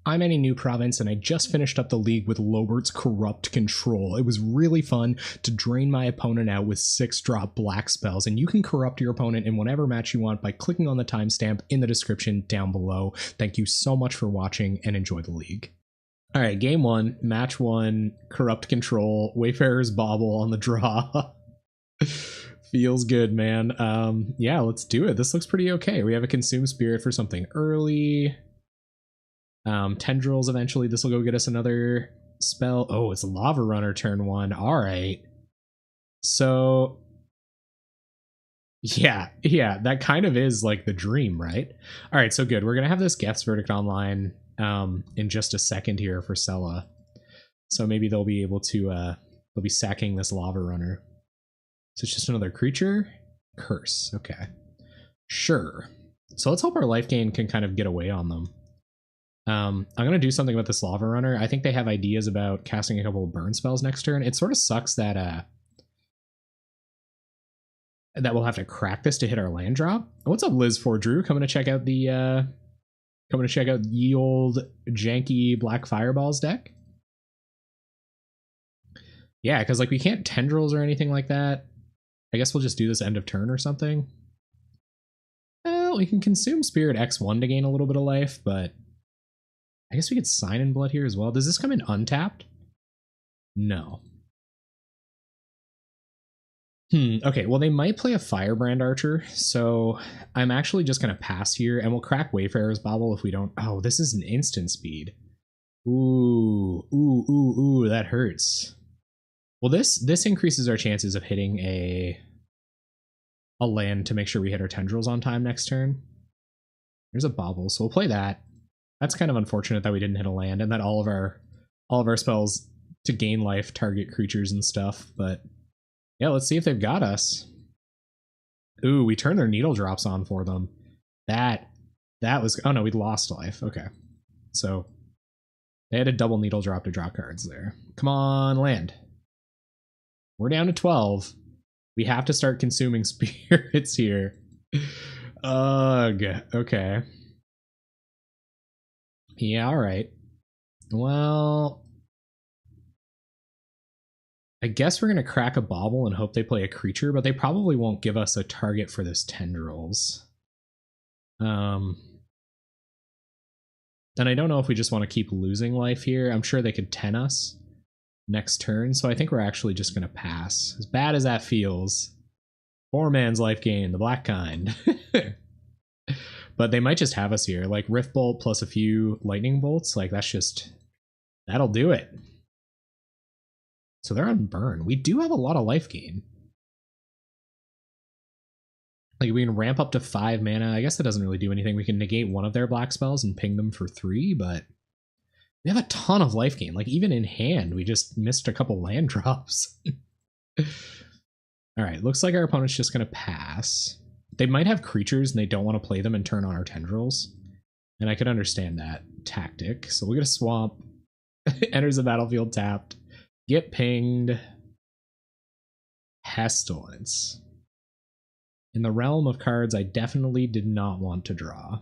I'm any new province, and I just finished up the league with Lobert's Corrupt Control. It was really fun to drain my opponent out with 6-drop black spells, and you can corrupt your opponent in whatever match you want by clicking on the timestamp in the description down below. Thank you so much for watching, and enjoy the league. All right, game 1, match 1, Corrupt Control, Wayfarer's Bauble on the draw. Feels good, man. Yeah, let's do it. This looks pretty okay. We have a Consume Spirit for something early. Tendrils eventually. This will go get us another spell. Oh, it's Lava Runner turn 1. All right. So yeah, that kind of is like the dream, right? All right, so good. We're gonna have this Geth's Verdict online in just a second here for Sella. So maybe they'll be able to they'll be sacking this Lava Runner. So it's just another creature? Curse. Okay. Sure. So let's hope our life gain can kind of get away on them. I'm going to do something about this Lava Runner. I think they have ideas about casting a couple of burn spells next turn. It sort of sucks that that we'll have to crack this to hit our land drop. What's up, Liz Drew? Coming to check out the ye old janky Black Fireballs deck? Yeah, because like we can't tendrils or anything like that. I guess we'll just do this end of turn or something. Well, we can consume Spirit X1 to gain a little bit of life, but I guess we could Sign in Blood here as well. Does this come in untapped? No. Okay, well, they might play a Firebrand Archer, so I'm actually just going to pass here, and we'll crack Wayfarer's Bauble if we don't... Oh, this is an instant speed. Ooh, that hurts. Well, this increases our chances of hitting a land to make sure we hit our tendrils on time next turn. There's a Bauble, so we'll play that. That's kind of unfortunate that we didn't hit a land and that all of our spells to gain life target creatures and stuff, but yeah, let's see if they've got us. Ooh, we turned their needle drops on for them. That was... Oh no, we'd lost life. Okay. So they had a double needle drop to draw cards there. Come on, land. We're down to 12. We have to start consuming spirits here. Ugh. Okay. Yeah, alright. Well, I guess we're going to crack a Bauble and hope they play a creature, but they probably won't give us a target for this tendrils. And I don't know if we just want to keep losing life here. I'm sure they could 10 us next turn, so I think we're actually just going to pass. As bad as that feels. 4-man's life gain, the black kind. But they might just have us here. Like Rift Bolt plus a few Lightning Bolts, like that's just... That'll do it. So they're on burn. We do have a lot of life gain. Like we can ramp up to 5 mana. I guess that doesn't really do anything. We can negate one of their black spells and ping them for 3, but we have a ton of life gain. Like even in hand, we just missed a couple land drops. All right, looks like our opponent's just going to pass. They might have creatures and they don't want to play them and turn on our tendrils. And I could understand that tactic. So we'll get a swamp. Enters the battlefield tapped. Get pinged. Pestilence. In the realm of cards I definitely did not want to draw.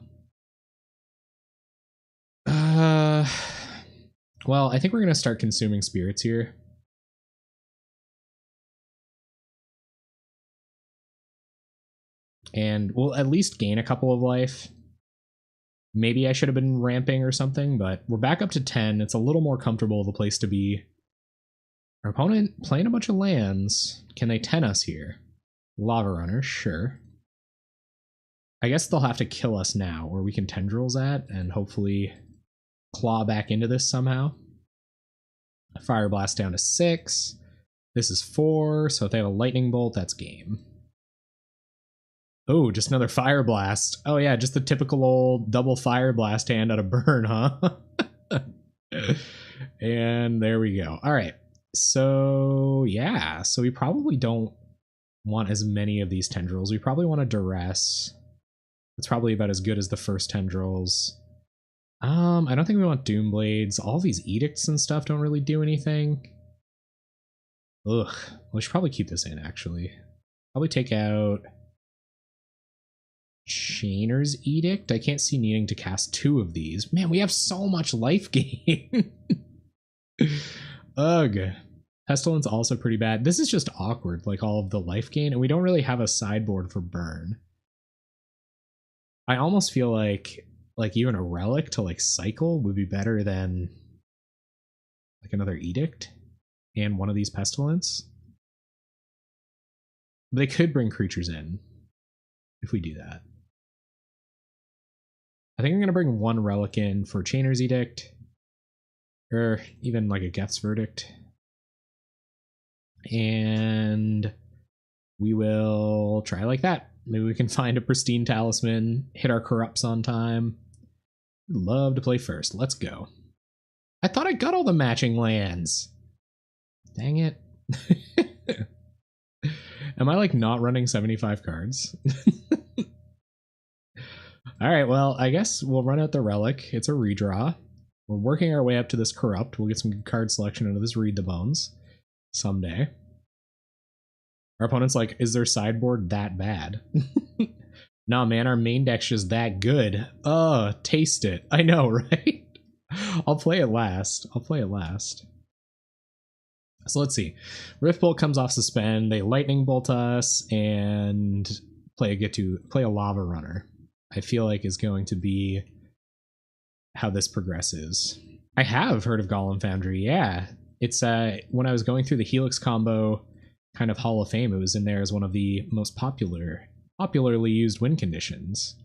Well, I think we're going to start consuming spirits here. And we'll at least gain a couple of life. Maybe I should have been ramping or something, but we're back up to 10. It's a little more comfortable of a place to be. Our opponent playing a bunch of lands. Can they 10 us here? Lava Runner, sure. I guess they'll have to kill us now, or we can tendrils at and hopefully claw back into this somehow. Fire Blast down to 6. This is 4, so if they have a Lightning Bolt, that's game. Oh, just another Fire Blast. Oh yeah, just the typical old double Fire Blast hand out of burn, huh? And there we go. All right. So yeah, so we probably don't want as many of these tendrils. We probably want a Duress. It's probably about as good as the first tendrils. I don't think we want Doomblades. All these edicts and stuff don't really do anything. Ugh. We should probably keep this in, actually. Probably take out Chainer's Edict. I can't see needing to cast 2 of these. Man, we have so much life gain. Ugh. Pestilence also pretty bad. This is just awkward, like all of the life gain, and we don't really have a sideboard for burn. I almost feel like even a relic to like cycle would be better than like another Edict and one of these Pestilence. But they could bring creatures in if we do that. I think I'm going to bring 1 relic in for Chainer's Edict, or even like a Geth's Verdict. And we will try like that. Maybe we can find a pristine talisman, hit our corrupts on time. Love to play first. Let's go. I thought I got all the matching lands. Dang it. Am I like not running 75 cards? All right, well, I guess we'll run out the relic. It's a redraw. We're working our way up to this corrupt. We'll get some good card selection out of this Read the Bones someday. Our opponent's like, is their sideboard that bad? Nah, man, our main deck's just that good. Taste it. I know, right? I'll play it last. So let's see. Rift Bolt comes off suspend. They Lightning Bolt us and play a Lava Runner. I feel like is going to be how this progresses. I have heard of Golem Foundry. Yeah, it's when I was going through the Helix combo kind of Hall of Fame, it was in there as one of the most popularly used win conditions.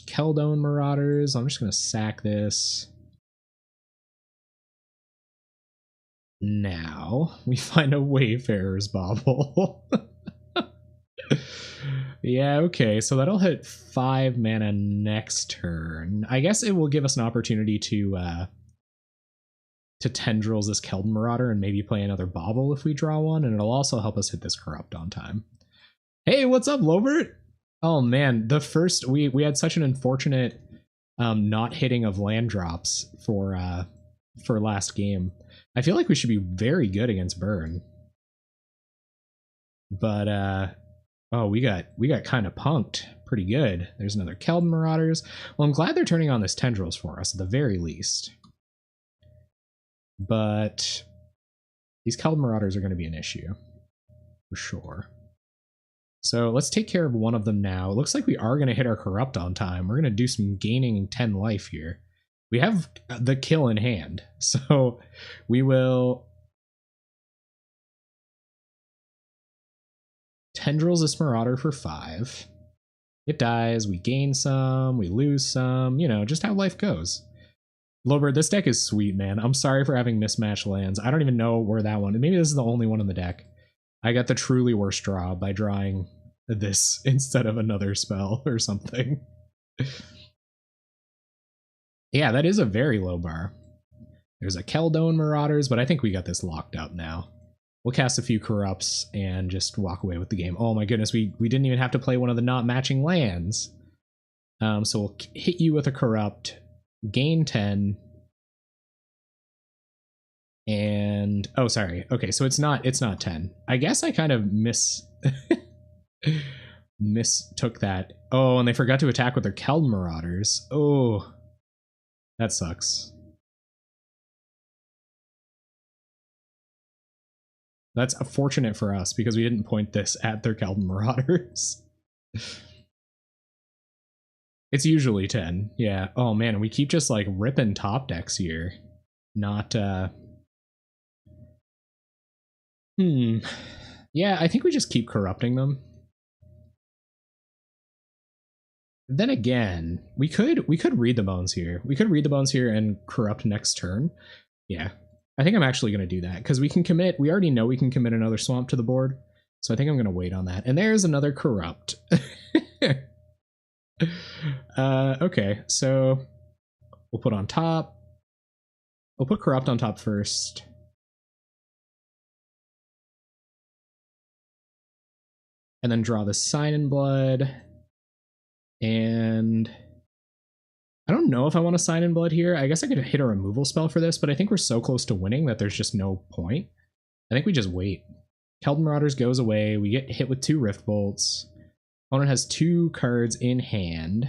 Keldone Marauders. I'm just going to sack this. Now we find a Wayfarer's Bauble. Yeah, okay, so that'll hit 5 mana next turn. I guess it will give us an opportunity to Tendrils this Keldon Marauder and maybe play another Bauble if we draw one, and it'll also help us hit this Corrupt on time. Hey, what's up, Lobert? Oh man, we had such an unfortunate not hitting of land drops for last game. I feel like we should be very good against Burn. But oh, we got kind of punked pretty good. There's another Keldon Marauders. Well, I'm glad they're turning on this Tendrils for us at the very least. But these Keldon Marauders are going to be an issue for sure. So let's take care of one of them now. It looks like we are going to hit our Corrupt on time. We're going to do some gaining 10 life here. We have the kill in hand, so we will Tendrils this Marauder for 5. It dies, we gain some, we lose some, you know, just how life goes. Lobert, this deck is sweet, man. I'm sorry for having mismatched lands. I don't even know where that one, maybe this is the only one in the deck. I got the truly worst draw by drawing this instead of another spell or something. Yeah, that is a very low bar. There's a Keldone Marauders, but I think we got this locked up now. We'll cast a few Corrupts and just walk away with the game. Oh my goodness, we didn't even have to play one of the not matching lands. So we'll hit you with a Corrupt, gain 10, and oh sorry. Okay, so it's not 10. I guess I kind of mistook that. Oh, and they forgot to attack with their Keldon Marauders. Oh, that sucks. That's fortunate for us because we didn't point this at their Keldon Marauders. It's usually 10. Yeah. Oh man, we keep just like ripping top decks here. Not Yeah, I think we just keep corrupting them. Then again, we could read the bones here. We could read the bones here and corrupt next turn. Yeah. I think I'm actually going to do that because we can commit. We already know we can commit another swamp to the board. So I think I'm going to wait on that. And there's another corrupt. Okay, so we'll put on top. We'll put corrupt on top first. And then draw the Sign in Blood. And I don't know if I want to Sign in Blood here. I guess I could hit a removal spell for this, but I think we're so close to winning that there's just no point. I think we just wait. Keldon Marauders goes away. We get hit with 2 Rift Bolts. Opponent has 2 cards in hand.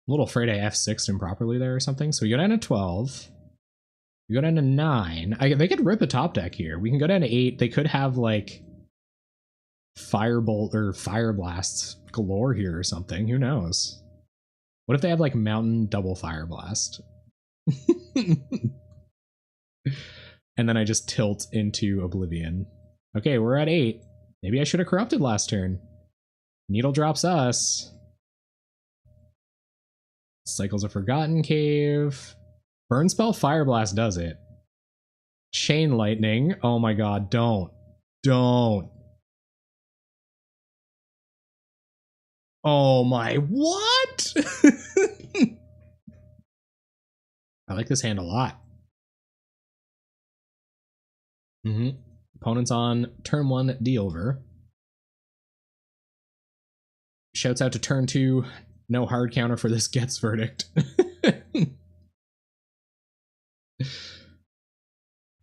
A little afraid I F6'd improperly there or something. So we go down to 12. We go down to 9. They could rip a top deck here. We can go down to 8. They could have like Firebolt or Fire Blasts galore here or something. Who knows? What if they have like Mountain double Fire Blast? And then I just tilt into Oblivion. Okay, we're at 8. Maybe I should have corrupted last turn. Needle drops us. Cycles a Forgotten Cave. Burn Spell Fire Blast does it. Chain Lightning. Oh my god, don't. Don't. Oh my, what? I like this hand a lot. Opponent's on turn 1 D-over. Shouts out to turn 2. No hard counter for this Gets Verdict.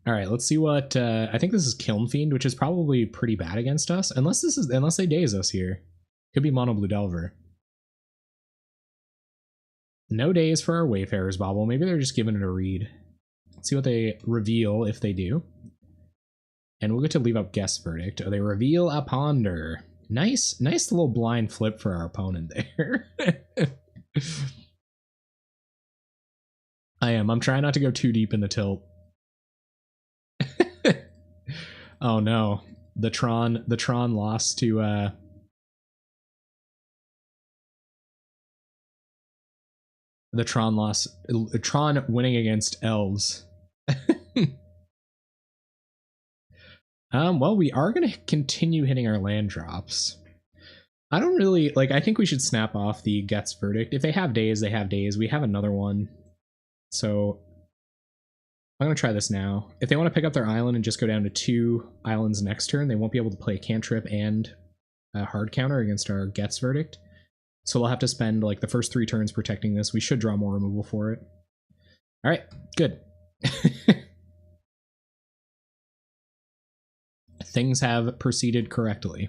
Alright, let's see what I think this is Kiln Fiend, which is probably pretty bad against us. Unless they daze us here. Could be Mono Blue Delver. No daze for our Wayfarer's Bauble. Maybe they're just giving it a read. Let's see what they reveal if they do. And we'll get to leave up Guess Verdict. Oh, they reveal a Ponder. Nice little blind flip for our opponent there. I'm trying not to go too deep in the tilt. Oh no. The Tron lost to Tron winning against elves. Well, we are going to continue hitting our land drops. I don't really, I think we should snap off the Gets Verdict. If they have days, they have days. We have another one. So I'm going to try this now. If they want to pick up their island and just go down to 2 islands next turn, they won't be able to play a cantrip and a hard counter against our Gets Verdict. So we'll have to spend, the first 3 turns protecting this. We should draw more removal for it. All right, good. Things have proceeded correctly.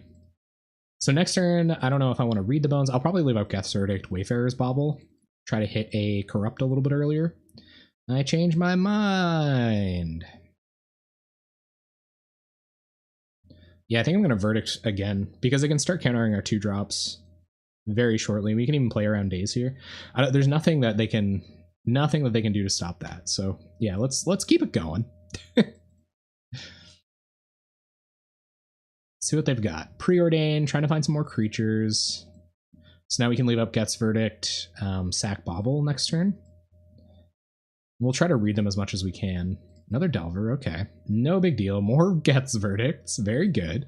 So next turn, I don't know if I want to read the bones. I'll probably leave out Geth's Verdict, Wayfarer's Bauble. Try to hit a Corrupt a little bit earlier. I changed my mind. Yeah, I think I'm going to Verdict again, because I can start countering our 2 drops very shortly. We can even play around days here. There's nothing that they can do to stop that. So yeah, let's keep it going. See what they've got. Preordain, trying to find some more creatures. So now we can leave up Gets Verdict, sack Bauble next turn. We'll try to read them as much as we can. Another Delver, okay. No big deal. More Gets Verdicts, very good.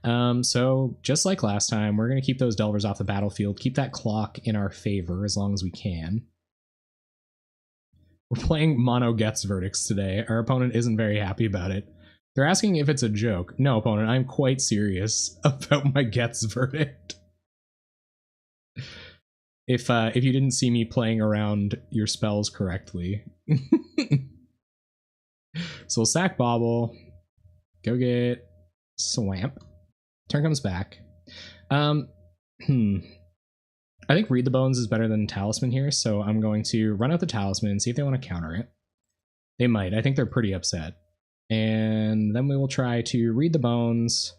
So just like last time, we're going to keep those Delvers off the battlefield, keep that clock in our favor as long as we can. We're playing mono Gets Verdicts today. Our opponent isn't very happy about it. They're asking if it's a joke. No, opponent, I'm quite serious about my Gets Verdict. If you didn't see me playing around your spells correctly. So we'll sack Bauble. Go get Swamp. Turn comes back. I think Read the Bones is better than Talisman here, so I'm going to run out the Talisman and see if they want to counter it. They might. I think they're pretty upset. And then we will try to Read the Bones,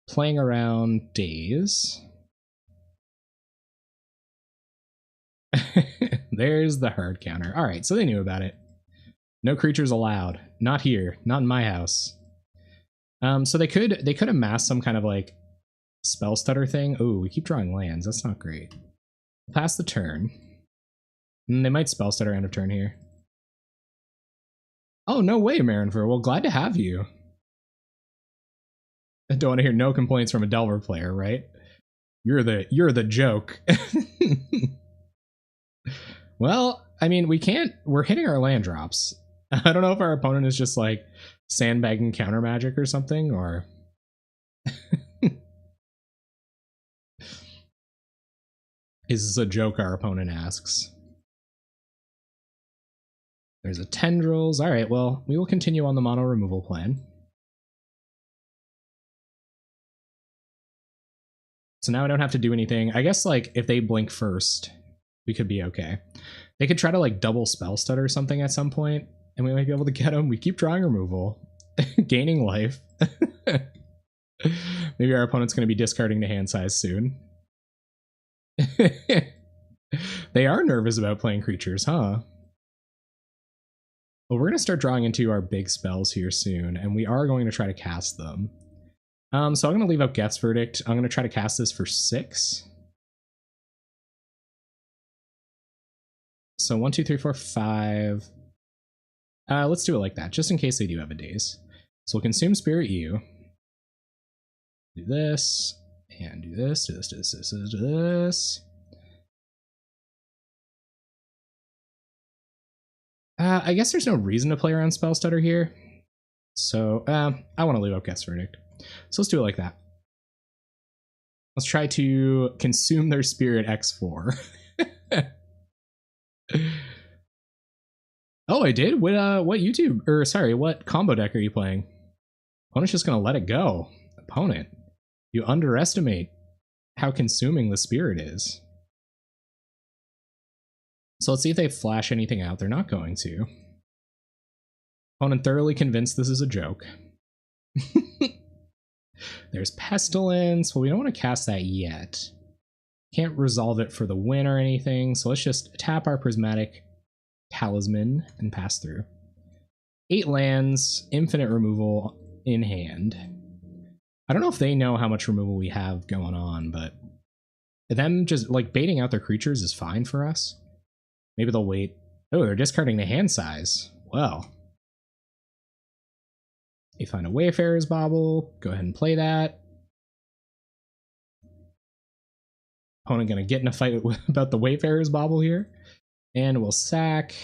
playing around days. There's the hard counter. All right, so they knew about it. No creatures allowed. Not here. Not in my house. So they could amass some kind of spell stutter thing. Oh, we keep drawing lands. That's not great. Pass the turn. And they might spell stutter end of turn here. Oh, no way, Marinfer. Well, glad to have you. I don't want to hear no complaints from a Delver player, right? You're the joke. Well, I mean, we're hitting our land drops. I don't know if our opponent is just sandbagging counter magic or something, or is this a joke, our opponent asks. There's a Tendrils. All right, well, we will continue on the mono removal plan. So now I don't have to do anything. I guess like if they blink first, we could be okay. They could try to like double spell stutter or something at some point, and we might be able to get them. We keep drawing removal, gaining life. Maybe our opponent's going to be discarding to hand size soon. They are nervous about playing creatures, huh? Well, we're going to start drawing into our big spells here soon, and we are going to try to cast them. So I'm going to leave out Geth's Verdict. I'm going to try to cast this for 6. So 1, 2, 3, 4, 5. Let's do it like that, just in case they do have a daze. So we'll consume Spirit U. Do this, and do this, do this, do this, do this, do this. I guess there's no reason to play around Spell Stutter here. So I want to leave out Geth's Verdict. So let's do it like that. Let's try to consume their Spirit X4. Oh, I did? What YouTube, or sorry, what combo deck are you playing? Opponent's just gonna let it go. Opponent, you underestimate how consuming the Spirit is. So let's see if they flash anything out. They're not going to. Opponent thoroughly convinced this is a joke. There's Pestilence. Well, we don't want to cast that yet. Can't resolve it for the win or anything, so let's just tap our Prismatic Talisman and pass through. 8 lands, infinite removal in hand. I don't know if they know how much removal we have going on, but them just like baiting out their creatures is fine for us. Maybe they'll wait. Oh, they're discarding the hand size. Well. You find a Wayfarer's Bauble. Go ahead and play that. Opponent gonna get in a fight about the Wayfarer's Bauble here. And we'll sack.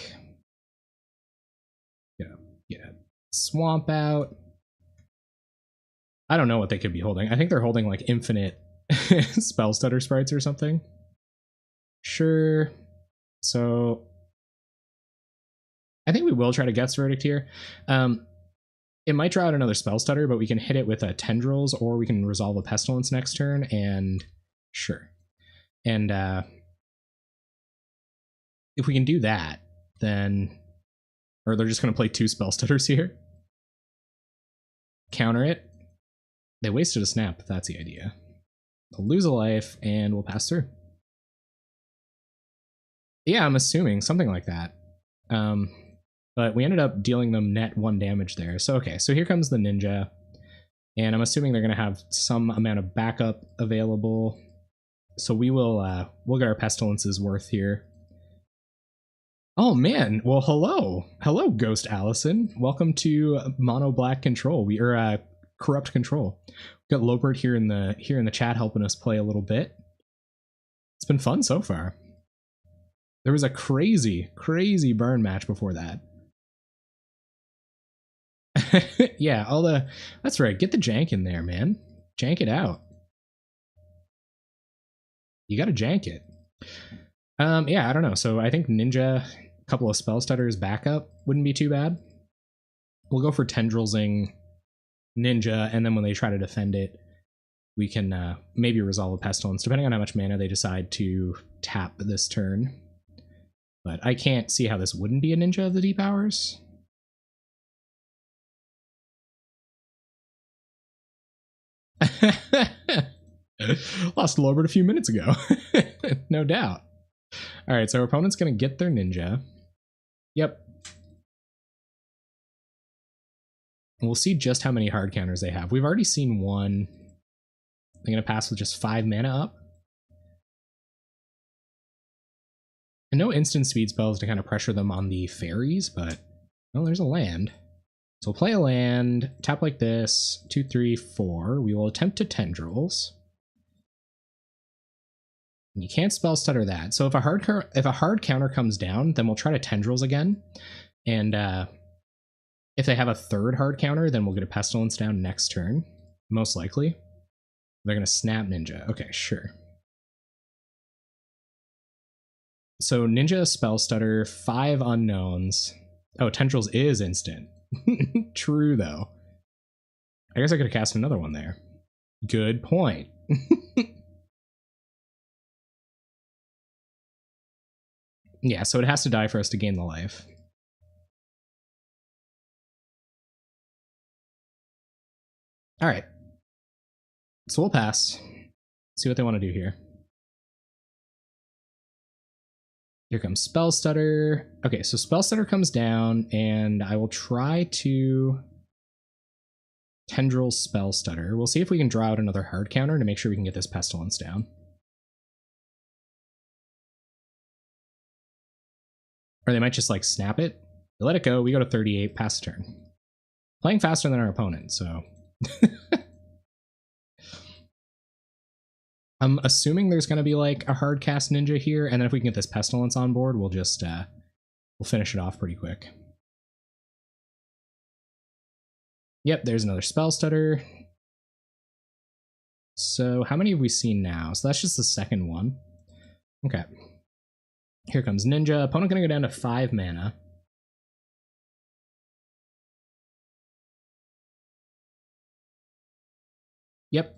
Get a swamp out. I don't know what they could be holding. I think they're holding like infinite spell stutter sprites or something. Sure. So I think we will try to Geth's Verdict here. It might draw out another spell stutter, but we can hit it with a Tendrils, or we can resolve a Pestilence next turn, and sure. And if we can do that, then... Or they're just going to play 2 spell stutters here. Counter it. They wasted a snap, if that's the idea. They'll lose a life, and we'll pass through. Yeah, I'm assuming something like that. But we ended up dealing them net 1 damage there. So okay, so here comes the Ninja. And I'm assuming they're going to have some amount of backup available. So we will we'll get our Pestilence's worth here. Oh man, well hello. Hello, Ghost Allison. Welcome to Mono Black Control. We are Corrupt Control. We've got Lobert here in the chat helping us play a little bit. It's been fun so far. There was a crazy burn match before that. Yeah, that's right. Get the jank in there, man. Jank it out. You gotta jank it. Yeah, I don't know. So I think Ninja, a couple of spell stutters backup wouldn't be too bad. We'll go for Tendrilsing Ninja, and then when they try to defend it, we can maybe resolve a Pestilence, depending on how much mana they decide to tap this turn. But I can't see how this wouldn't be a Ninja of the Deep Hours. Lost Lobert a few minutes ago. No doubt. Alright, so our opponent's going to get their Ninja. Yep. And we'll see just how many hard counters they have. We've already seen one. They're going to pass with just 5 mana up. And no instant speed spells to kind of pressure them on the fairies, but, well, there's a land. So we'll play a land, tap like this, 2, 3, 4. We will attempt to Tendrils. And you can't spell stutter that. So if a hard counter comes down, then we'll try to Tendrils again. And if they have a third hard counter, then we'll get a Pestilence down next turn, most likely. They're going to snap Ninja. Okay, sure. So Ninja, spell stutter, 5 unknowns. Oh, Tendrils is instant. True, though. I guess I could have cast another one there. Good point. Yeah, so it has to die for us to gain the life. All right. So we'll pass. See what they want to do here. Here comes Spell Stutter. Okay, so Spell Stutter comes down, and I will try to Tendril Spell Stutter. We'll see if we can draw out another hard counter to make sure we can get this Pestilence down. Or they might just like snap it. They let it go. We go to 38, pass the turn. Playing faster than our opponent, so. I'm assuming there's going to be like a hard cast ninja here, and then if we can get this Pestilence on board, we'll just we'll finish it off pretty quick. Yep, there's another Spell Stutter. So how many have we seen now? So that's just the second one. Okay. Here comes Ninja. Opponent going to go down to 5 mana. Yep.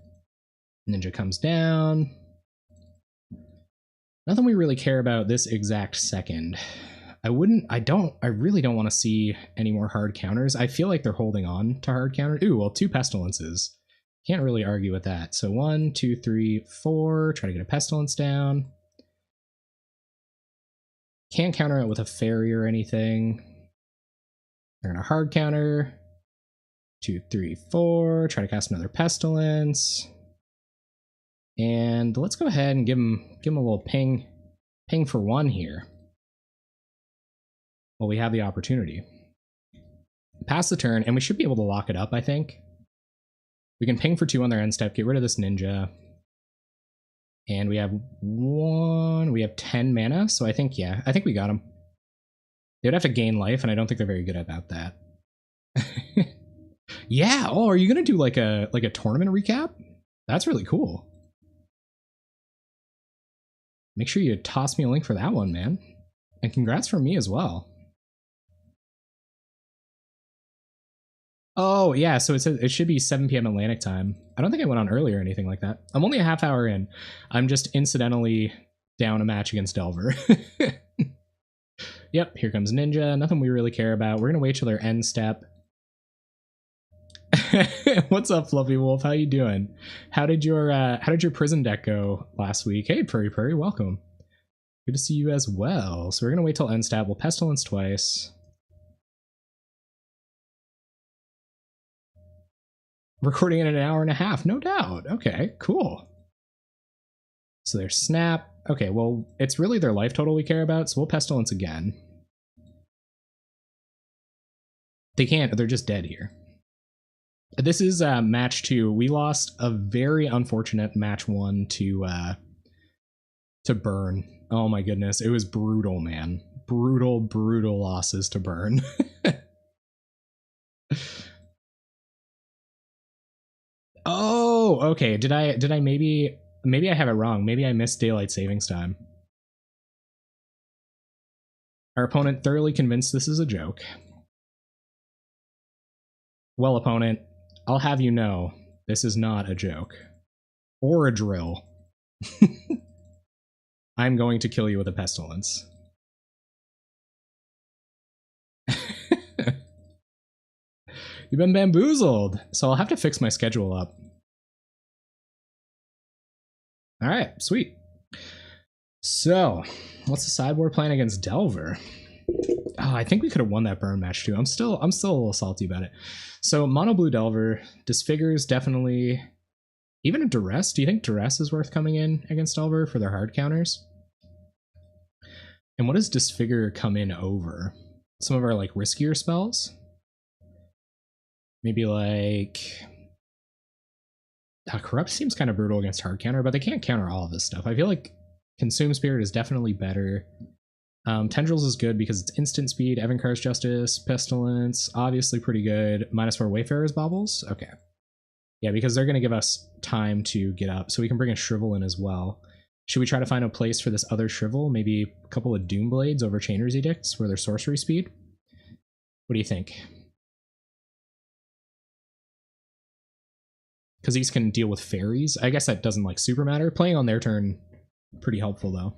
Ninja comes down. Nothing we really care about this exact second. I really don't want to see any more hard counters. I feel like they're holding on to hard counters. Ooh, well, 2 Pestilences. Can't really argue with that. So 1, 2, 3, 4. Try to get a Pestilence down. Can't counter it with a Fairy or anything. They're gonna hard counter. 2, 3, 4. Try to cast another Pestilence. And let's go ahead and give him a little ping for 1 here. Well, we have the opportunity. Pass the turn, and we should be able to lock it up, I think. We can ping for 2 on their end step, get rid of this ninja. And we have 10 mana, so I think we got them. They would have to gain life, and I don't think they're very good about that. Yeah, oh, are you gonna do like a tournament recap? That's really cool. Make sure you toss me a link for that one, man. And congrats from me as well. Oh, yeah, so it should be 7 p.m. Atlantic time. I don't think I went on earlier or anything like that. I'm only a half hour in. I'm just incidentally down a match against Delver. Yep, here comes Ninja. Nothing we really care about. We're going to wait till their end step. What's up, Fluffy Wolf? How you doing? How did your prison deck go last week? Hey, Purry, welcome. Good to see you as well. So we're going to wait till end step. We'll Pestilence twice. Recording in an hour and a half, no doubt. Okay, cool. So there's snap. Okay, well, it's really their life total we care about, so we'll Pestilence again. They can't, they're just dead here. This is match 2. We lost a very unfortunate match 1 to Burn. Oh my goodness, it was brutal, man. Brutal losses to Burn. Oh, okay. Did I maybe I have it wrong. Maybe I missed daylight savings time. Our opponent thoroughly convinced this is a joke. Well, opponent, I'll have you know, this is not a joke. Or a drill. I'm going to kill you with a Pestilence. You've been bamboozled, so I'll have to fix my schedule up. Alright, sweet. So, what's the sideboard plan against Delver? Oh, I think we could have won that burn match too. I'm still a little salty about it. So, mono blue Delver, Disfigure's definitely... Even a Duress? Do you think Duress is worth coming in against Delver for their hard counters? And what does Disfigure come in over? Some of our like riskier spells? Maybe like... Corrupt seems kind of brutal against hard counter, but they can't counter all of this stuff. I feel like Consume Spirit is definitely better. Tendrils is good because it's instant speed. Evankar's Justice, Pestilence, obviously pretty good. -4 Wayfarer's Baubles? Okay. Yeah, because they're going to give us time to get up, so we can bring a Shrivel in as well. Should we try to find a place for this other Shrivel? Maybe a couple of Doomblades over Chainer's Edicts for their sorcery speed? What do you think? Because these can deal with fairies. I guess that doesn't like super matter. Playing on their turn, pretty helpful though.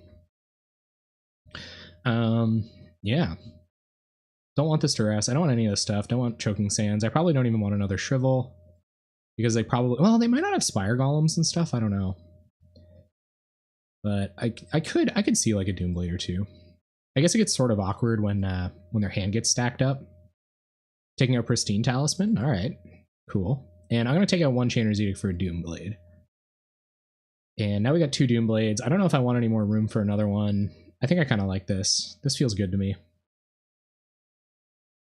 Yeah. Don't want this duress. I don't want any of this stuff. Don't want choking sands. I probably don't even want another shrivel. Because they probably, well, they might not have spire golems and stuff. I don't know. But I could see like a Doomblade or two. I guess it gets sort of awkward when their hand gets stacked up. Taking a pristine talisman. All right, cool. And I'm gonna take out one Chainer's Edict for a Doomblade. And now we got two Doomblades. I don't know if I want any more room for another one. I think I kind of like this. This feels good to me. I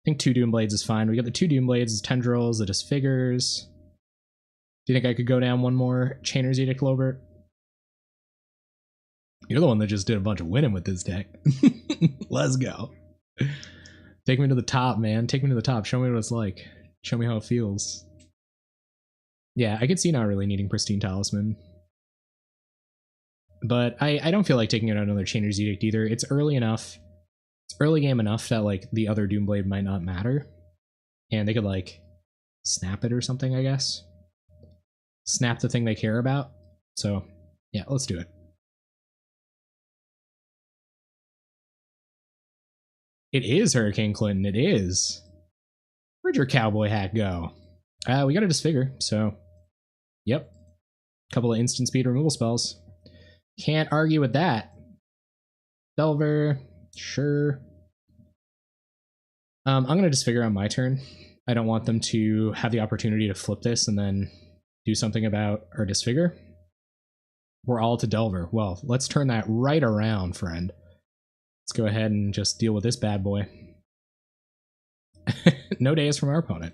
think two Doomblades is fine. We got the two Doomblades, the Tendrils, the Disfigures. Do you think I could go down one more Chainer's Edict, Lobert? You're the one that just did a bunch of winning with this deck. Let's go. Take me to the top, man. Take me to the top. Show me what it's like. Show me how it feels. Yeah, I could see not really needing Pristine Talisman. But I don't feel like taking out another Chainer's Edict either. It's early enough. It's early game enough that like the other Doomblade might not matter. And they could like snap it or something, I guess. Snap the thing they care about. So yeah, let's do it. It is Hurricane Clinton. It is. Where'd your cowboy hat go? We got a Disfigure, so yep. Couple of instant speed removal spells. Can't argue with that. Delver, sure. I'm gonna Disfigure on my turn. I don't want them to have the opportunity to flip this and then do something about our Disfigure. We're all to Delver. Well, let's turn that right around, friend. Let's go ahead and just deal with this bad boy. No days from our opponent.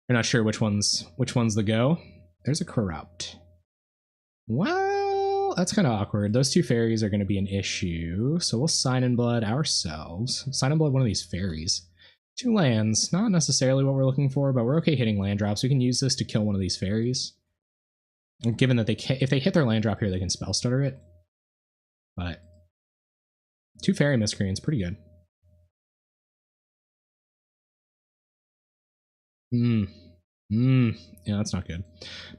You're not sure which one's the go. There's a Corrupt. Well, that's kind of awkward. Those two fairies are going to be an issue, so we'll Sign in Blood ourselves. Sign in Blood one of these fairies. Two lands, not necessarily what we're looking for, but we're okay hitting land drops. We can use this to kill one of these fairies. Given that if they hit their land drop here, they can spell stutter it. But two fairy miscreants, pretty good. Yeah, that's not good.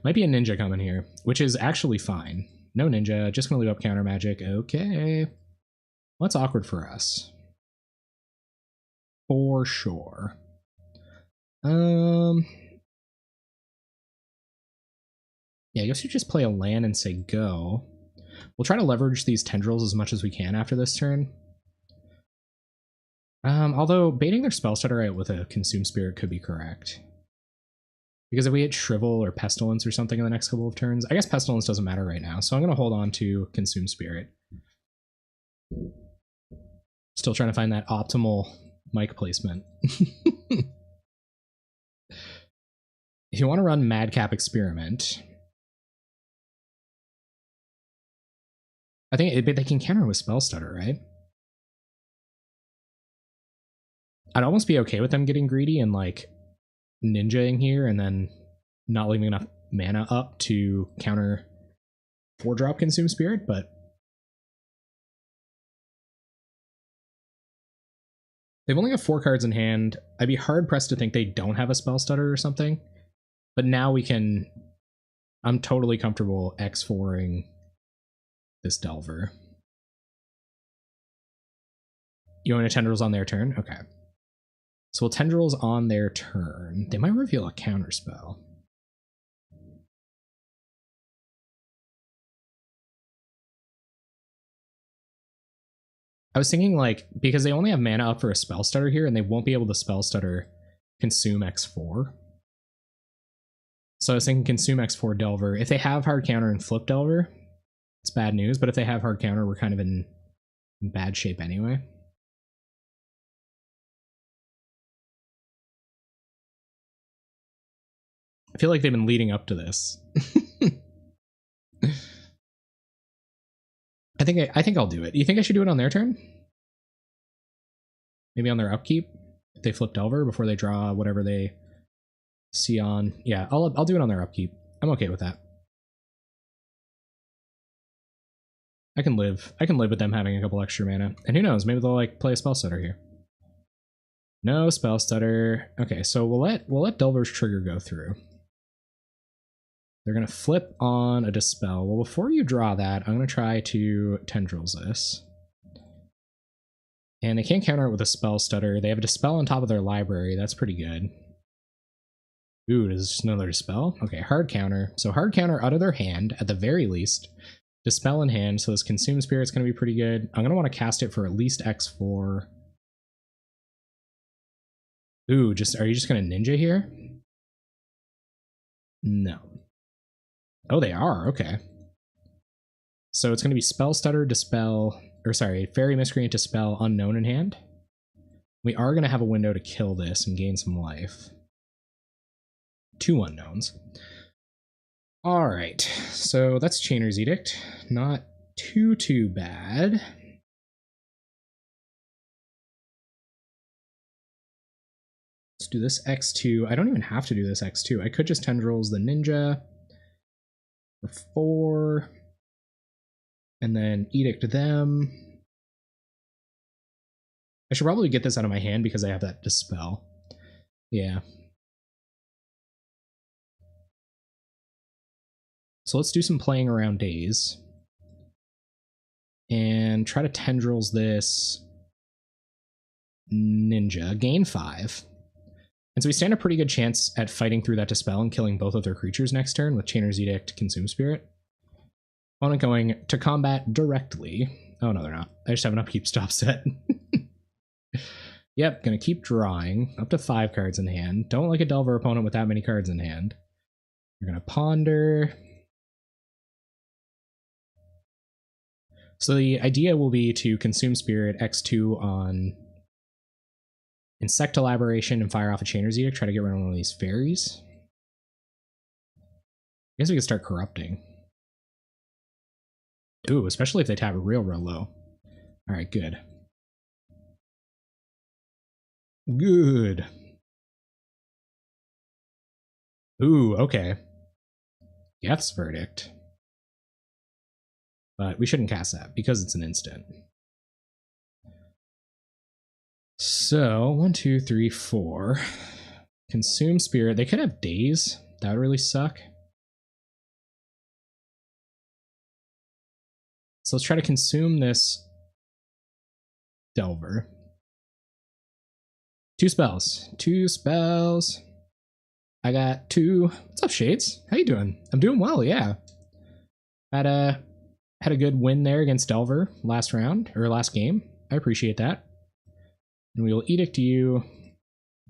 Might be a ninja coming here, which is actually fine. No ninja, just gonna leave up counter magic. Okay. Well, that's awkward for us. For sure. Yeah, I guess you just play a land and say go. We'll try to leverage these tendrils as much as we can after this turn. Although baiting their spell stutter out with a Consume Spirit could be correct. Because if we hit Shrivel or Pestilence or something in the next couple of turns, I guess Pestilence doesn't matter right now, so I'm going to hold on to Consume Spirit. Still trying to find that optimal mic placement. If you want to run Madcap Experiment, I think they can counter with Spell Stutter, right? I'd almost be okay with them getting greedy and like ninjaing here and then not leaving enough mana up to counter 4-drop Consume Spirit, but they've only got 4 cards in hand. I'd be hard pressed to think they don't have a Spell Stutter or something, but now we can. I'm totally comfortable X4ing this Delver. You want to Tendrils on their turn? Okay. So we'll Tendrils on their turn. They might reveal a counter spell. I was thinking like, because they only have mana up for a Spell Stutter here and they won't be able to Spell Stutter Consume X4. So I was thinking Consume X4 Delver. If they have hard counter and flip Delver, it's bad news, but if they have hard counter, we're kind of in bad shape anyway. I feel like they've been leading up to this. I think I'll do it. You think I should do it on their turn? Maybe on their upkeep? If they flip Delver before they draw whatever they see on. Yeah, I'll do it on their upkeep. I'm okay with that. I can live with them having a couple extra mana. And who knows, maybe they'll like play a Spell Stutter here. No Spell Stutter. Okay, so we'll let Delver's trigger go through. They're going to flip on a Dispel. Well, before you draw that, I'm going to try to Tendrils this. And they can't counter it with a Spell Stutter. They have a Dispel on top of their library. That's pretty good. Ooh, is this just another Dispel? Okay, hard counter. So hard counter out of their hand, at the very least. Dispel in hand, so this Consume Spirit's going to be pretty good. I'm going to want to cast it for at least X4. Ooh, are you just going to Ninja here? No. Oh, they are. Okay. So it's going to be Spell Stutter, Dispel, or sorry, Fairy Miscreant, Dispel, Unknown in hand. We are going to have a window to kill this and gain some life. 2 unknowns. All right. So that's Chainer's Edict. Not too bad. Let's do this X2. I don't even have to do this X2. I could just Tendrils the Ninja for 4. And then Edict them. I should probably get this out of my hand because I have that Dispel. Yeah. So let's do some playing around days. And try to Tendrils this Ninja. Gain 5. And so we stand a pretty good chance at fighting through that Dispel and killing both of their creatures next turn with Chainer's Edict, Consume Spirit. Opponent going to combat directly. Oh, no, they're not. I just have an upkeep stop set. Yep, gonna keep drawing. Up to 5 cards in hand. Don't like a Delver opponent with that many cards in hand. You're gonna Ponder. So the idea will be to Consume Spirit X2 on Insect Elaboration and fire off a Chainer's Edict, try to get rid of one of these fairies. I guess we could start corrupting. Ooh, especially if they tap real low. Alright, good. Good. Ooh, okay. Geth's Verdict. But we shouldn't cast that because it's an instant. So, 1, 2, 3, 4. Consume Spirit. They could have Daze. That would really suck. So let's try to consume this Delver. 2 spells. 2 spells. I got 2. What's up, Shades? How you doing? I'm doing well, yeah. Had a good win there against Delver last round, or last game. I appreciate that. And we will Edict you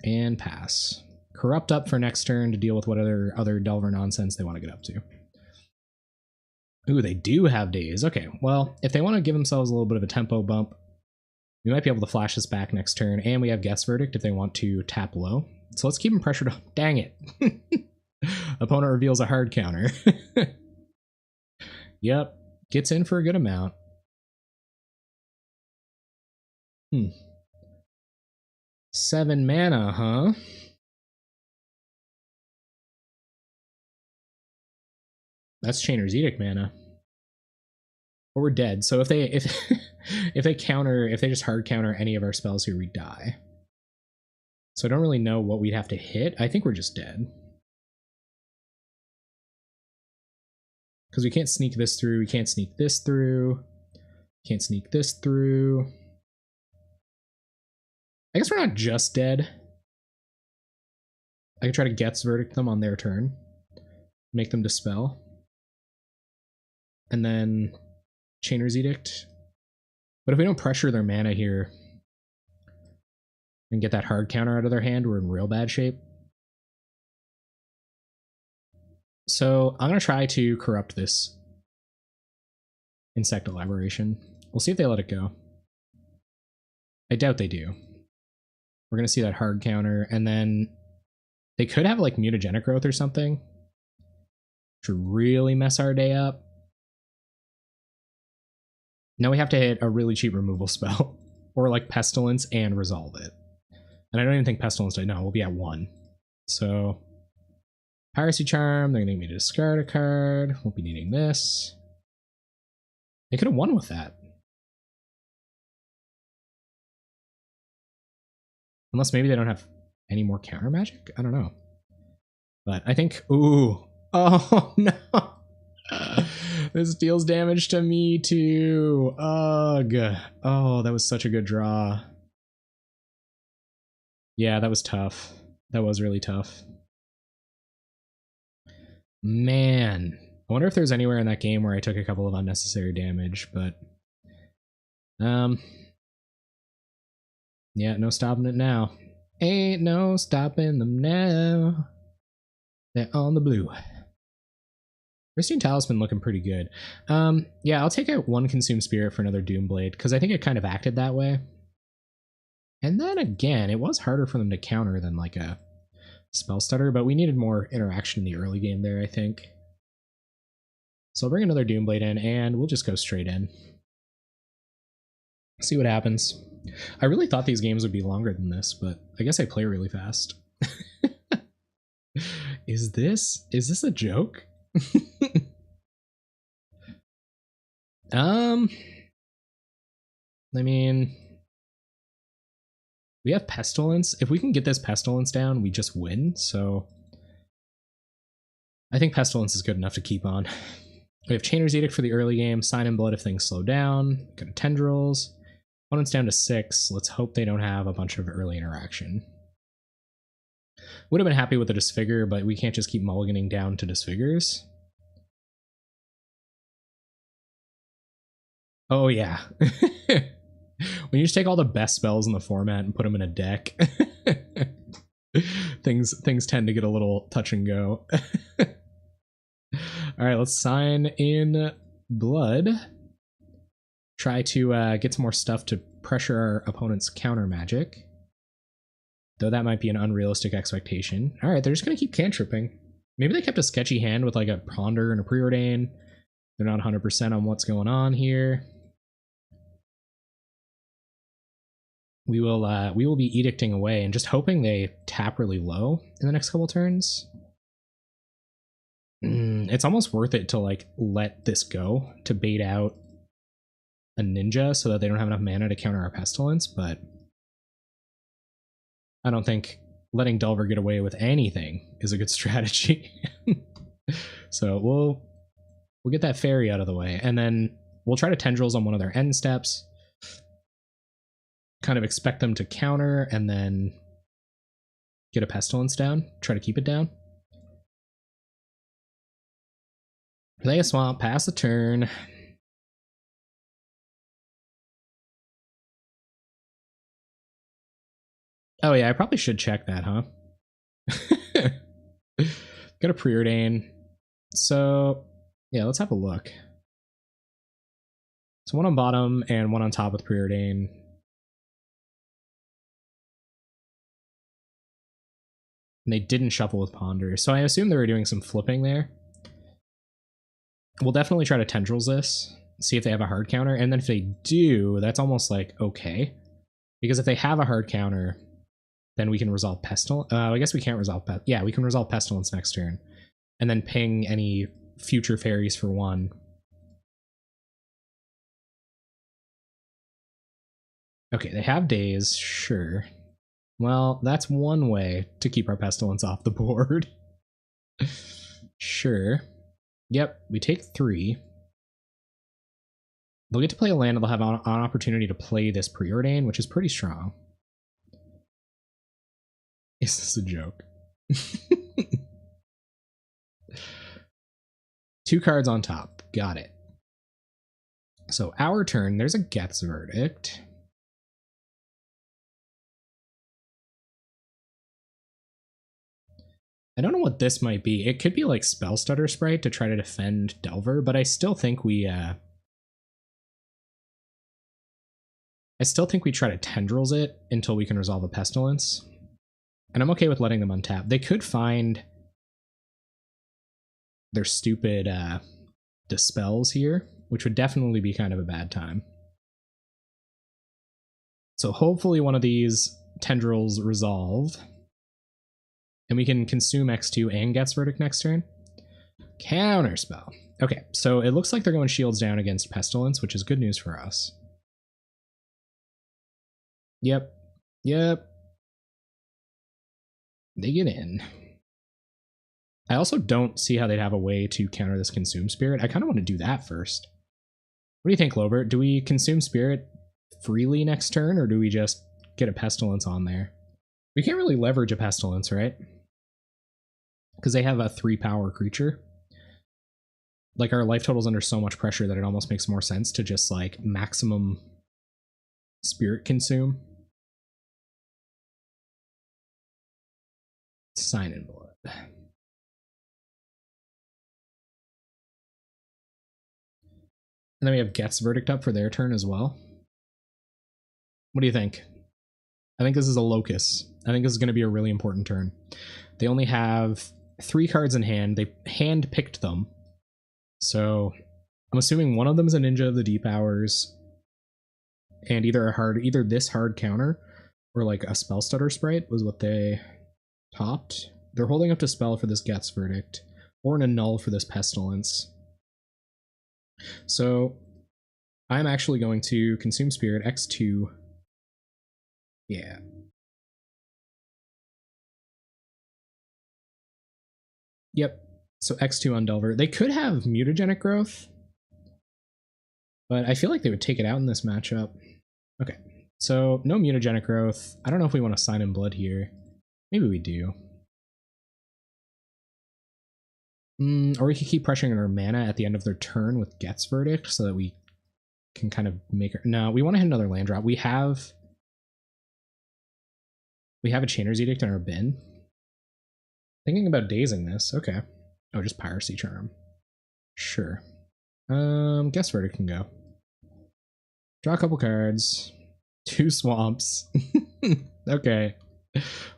and pass. Corrupt up for next turn to deal with what other Delver nonsense they want to get up to. Ooh, they do have Daze. Okay, well, if they want to give themselves a little bit of a tempo bump, we might be able to flash this back next turn, and we have Geth's Verdict if they want to tap low. So let's keep them pressured. Dang it. Opponent reveals a hard counter. Yep, gets in for a good amount. 7 mana, huh? That's Chainer's Edict mana. Or we're dead. So if they if they just hard counter any of our spells here, we die. So I don't really know what we'd have to hit. I think we're just dead. Because we can't sneak this through, we can't sneak this through, can't sneak this through. I guess we're not just dead. I could try to Geth's Verdict them on their turn. Make them Dispel. And then Chainer's Edict. But if we don't pressure their mana here and get that hard counter out of their hand, we're in real bad shape. So I'm going to try to corrupt this Insect Elaboration. We'll see if they let it go. I doubt they do. We're going to see that hard counter, and then they could have like Mutagenic Growth or something to really mess our day up. Now we have to hit a really cheap removal spell, or like Pestilence and resolve it. And I don't even think Pestilence died. No, we'll be at 1. So Piracy Charm, they're going to need me to discard a card. Won't be needing this. They could have won with that. Unless maybe they don't have any more counter magic? I don't know. But I think, ooh, Oh no. This deals damage to me too. Ugh. Oh, that was such a good draw. Yeah, that was tough. That was really tough. Man. I wonder if there's anywhere in that game where I took a couple of unnecessary damage, but yeah, no stopping it now. Ain't no stopping them now. They're on the blue. Pristine Talisman looking pretty good. Yeah, I'll take out one Consume Spirit for another Doomblade, because I think it kind of acted that way. And then again, it was harder for them to counter than like a Spell Stutter, but we needed more interaction in the early game there, I think. So I'll bring another Doomblade in, and we'll just go straight in. See what happens. I really thought these games would be longer than this, but I guess I play really fast. Is this a joke? I mean, we have Pestilence. If we can get this Pestilence down, we just win. So I think Pestilence is good enough to keep on. We have Chainer's Edict for the early game. Sign in Blood if things slow down. Got a Tendrils. Opponent's down to 6. Let's hope they don't have a bunch of early interaction. Would have been happy with the Disfigure, but we can't just keep mulliganing down to Disfigures. Oh yeah. When you just take all the best spells in the format and put them in a deck, things tend to get a little touch and go. All right, let's sign in Blood. Try to get some more stuff to pressure our opponent's counter magic. Though that might be an unrealistic expectation. All right, they're just going to keep cantripping. Maybe they kept a sketchy hand with like a Ponder and a Preordain. They're not 100% on what's going on here. We will be edicting away and just hoping they tap really low in the next couple turns. It's almost worth it to like let this go to bait out a ninja so that they don't have enough mana to counter our Pestilence, but I don't think letting Delver get away with anything is a good strategy. So we'll get that fairy out of the way, and then we'll try to Tendrils on one of their end steps. Kind of expect them to counter, and then get a Pestilence down. Try to keep it down. Play a Swamp, pass the turn. Oh yeah, I probably should check that, huh? Got a Preordain. So yeah, let's have a look. So one on bottom and one on top with Preordain. And they didn't shuffle with Ponder, so I assume they were doing some flipping there. We'll definitely try to Tendrils this, see if they have a hard counter, and then if they do, that's almost like okay. Because if they have a hard counter, then we can resolve Pestilence. I guess we can't resolve yeah, we can resolve Pestilence next turn. And then ping any future fairies for 1. Okay, they have Daze, sure. Well, that's one way to keep our Pestilence off the board. Sure. Yep, we take 3. They'll get to play a land, and they'll have an opportunity to play this Preordain, which is pretty strong. Is this a joke? 2 cards on top. Got it. So our turn, there's a Geth's Verdict. I don't know what this might be. It could be like Spell Stutter Sprite to try to defend Delver, but I still think we try to Tendrils it until we can resolve a Pestilence. And I'm okay with letting them untap. They could find their stupid Dispels here, which would definitely be kind of a bad time. So hopefully one of these Tendrils resolve. And we can consume X2 and Geth's Verdict next turn. Counterspell. Okay, so it looks like they're going shields down against Pestilence, which is good news for us. Yep. They get in. I also don't see how they'd have a way to counter this Consume Spirit. I kind of want to do that first. What do you think, Lobert? Do we Consume Spirit freely next turn, or do we just get a Pestilence on there? We can't really leverage a Pestilence, right? Because they have a 3-power creature. Like, our life total's under so much pressure that it almost makes more sense to just, like, maximum Spirit Consume. Sign in Blood. And then we have Geth's Verdict up for their turn as well. What do you think? I think this is a Locus. I think this is going to be a really important turn. They only have 3 cards in hand. They hand-picked them. So I'm assuming one of them is a Ninja of the Deep Hours and either this hard counter or like a Spell Stutter Sprite was what they topped. They're holding up to spell for this Geth's Verdict or an annul for this Pestilence. So I'm actually going to Consume Spirit X2. Yeah. Yep. So X2 on Delver. They could have Mutagenic Growth, but I feel like they would take it out in this matchup. Okay. So no Mutagenic Growth. I don't know if we want to sign in Blood here. Maybe we do. Or we could keep pressuring our mana at the end of their turn with Geth's Verdict so that we can kind of make... No, we want to hit another land drop. We have a Chainer's Edict in our bin. Thinking about dazing this. Okay. Oh, just Piracy Charm. Sure. Geth's Verdict can go. Draw a couple cards. 2 swamps. Okay.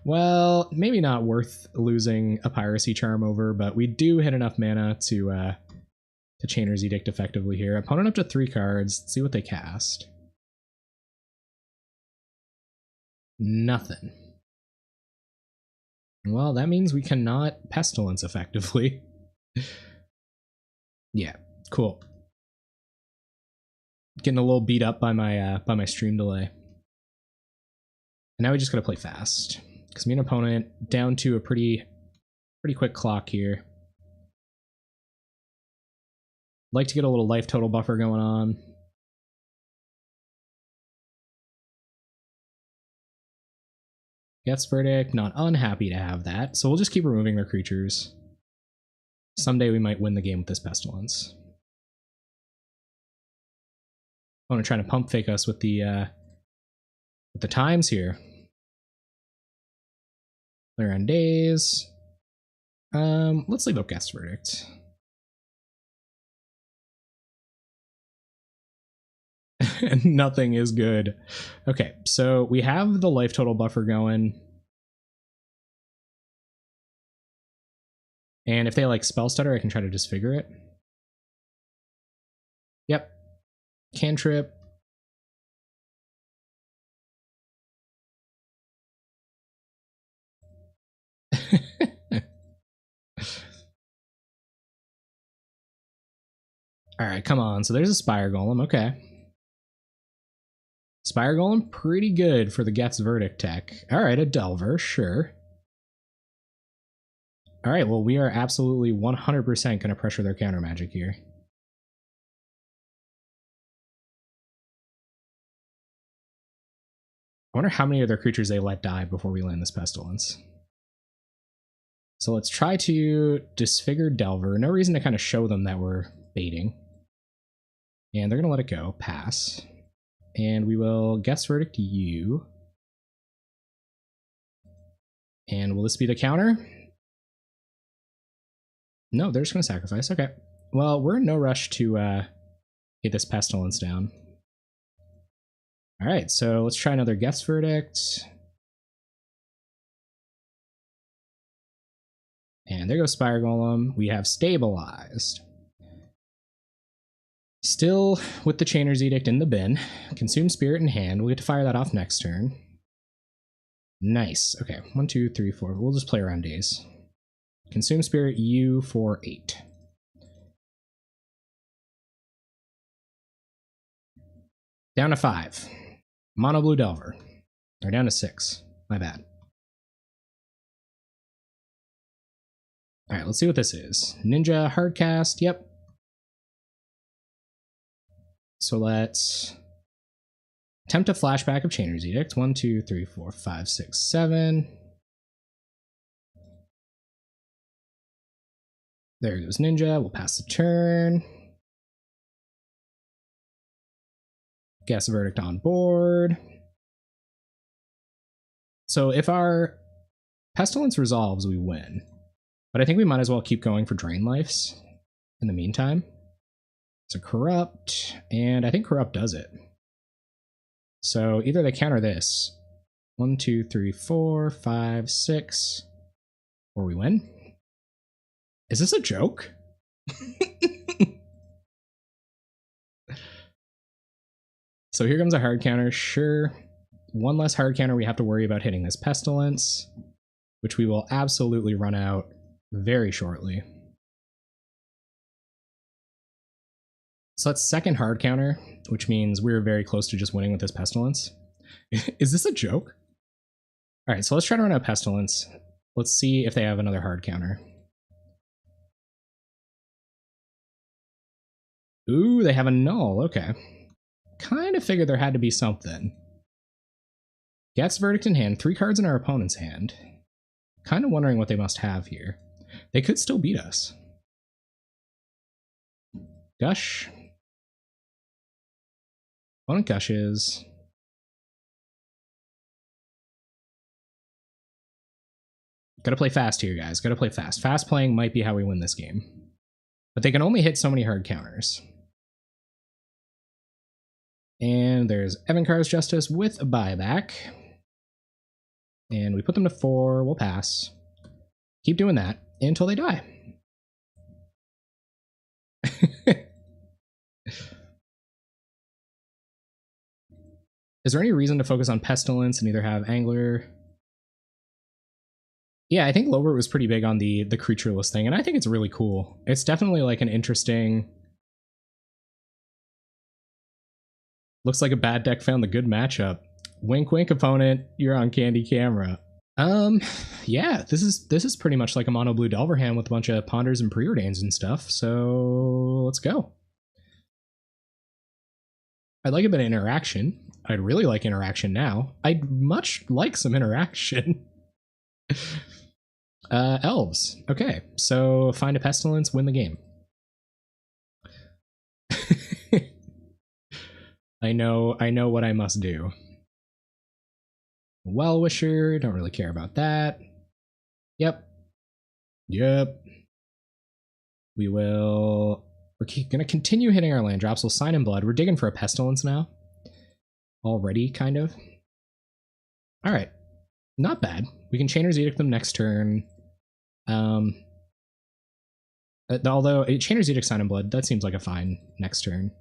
Well, maybe not worth losing a Piracy Charm over, but we do hit enough mana to Chainer's Edict effectively here. Opponent up to 3 cards. Let's see what they cast. Nothing. Well, that means we cannot Pestilence effectively. Yeah, cool. Getting a little beat up by my stream delay. And now we just gotta play fast. Because me and opponent down to a pretty quick clock here. Like to get a little life total buffer going on. Geth's Verdict, not unhappy to have that. So we'll just keep removing their creatures. Someday we might win the game with this Pestilence. I want to try to pump fake us with the times here. They're on days. Let's leave up Geth's Verdict. Nothing is good. Okay, so we have the life total buffer going. And if they like Spell Stutter, I can try to disfigure it. Yep. Cantrip. Alright, come on. So there's a Spire Golem. Okay. Spire Golem, pretty good for the Geth's Verdict tech. Alright, a Delver, sure. Alright, well, we are absolutely 100% going to pressure their counter magic here. I wonder how many of their creatures they let die before we land this Pestilence. So let's try to disfigure Delver. No reason to kind of show them that we're baiting. And they're going to let it go. Pass. And we will Geth's Verdict you. And will this be the counter? No, they're just going to sacrifice. Okay. Well, we're in no rush to get this Pestilence down. Alright, so let's try another Geth's Verdict. And there goes Spire Golem. We have stabilized. Still with the Chainer's Edict in the bin. Consume Spirit in hand. We'll get to fire that off next turn. Nice. Okay, 1, 2, 3, 4. We'll just play around days. Consume Spirit you for 8. Down to 5. Mono Blue Delver. Or down to 6. My bad. All right, let's see what this is. Ninja hardcast. Yep. So let's attempt a flashback of Chainer's Edict. 1, 2, 3, 4, 5, 6, 7. There goes Ninja. We'll pass the turn. Guess verdict on board. So if our Pestilence resolves, we win. But I think we might as well keep going for Drain Lives in the meantime. So Corrupt, and I think Corrupt does it. So either they counter this. 1, 2, 3, 4, 5, 6. Or we win. Is this a joke? So here comes a hard counter. Sure. One less hard counter we have to worry about hitting this Pestilence, which we will absolutely run out very shortly. So that's second hard counter, which means we're very close to just winning with this Pestilence. Is this a joke? All right, so let's try to run out Pestilence. Let's see if they have another hard counter. Ooh, they have a null. Okay. Kind of figured there had to be something. Gets verdict in hand, 3 cards in our opponent's hand. Kind of wondering what they must have here. They could still beat us. Gush. Opponent gushes. Gotta play fast here, guys. Gotta play fast. Fast playing might be how we win this game. But they can only hit so many hard counters. And there's Evankar's Justice with a buyback. And we put them to 4. We'll pass. Keep doing that until they die. Is there any reason to focus on Pestilence and either have Angler? Yeah, I think Lobert was pretty big on the creatureless thing, and I think it's really cool. It's definitely like an interesting... Looks like a bad deck found the good matchup. Wink wink opponent, you're on candy camera. Yeah, this is pretty much like a mono blue Delver hand with a bunch of Ponders and Preordains and stuff, so let's go. I'd like a bit of interaction. I'd really like interaction now. I'd much like some interaction. Elves. Okay, so find a Pestilence, win the game. I know what I must do. Well-wisher, don't really care about that. Yep. We will... We're gonna continue hitting our land drops. We'll Sign in Blood. We're digging for a Pestilence now. Already, kind of. Alright. Not bad. We can Chainer's Edict them next turn. Although, Chainer's Edict, Sign in Blood, that seems like a fine next turn.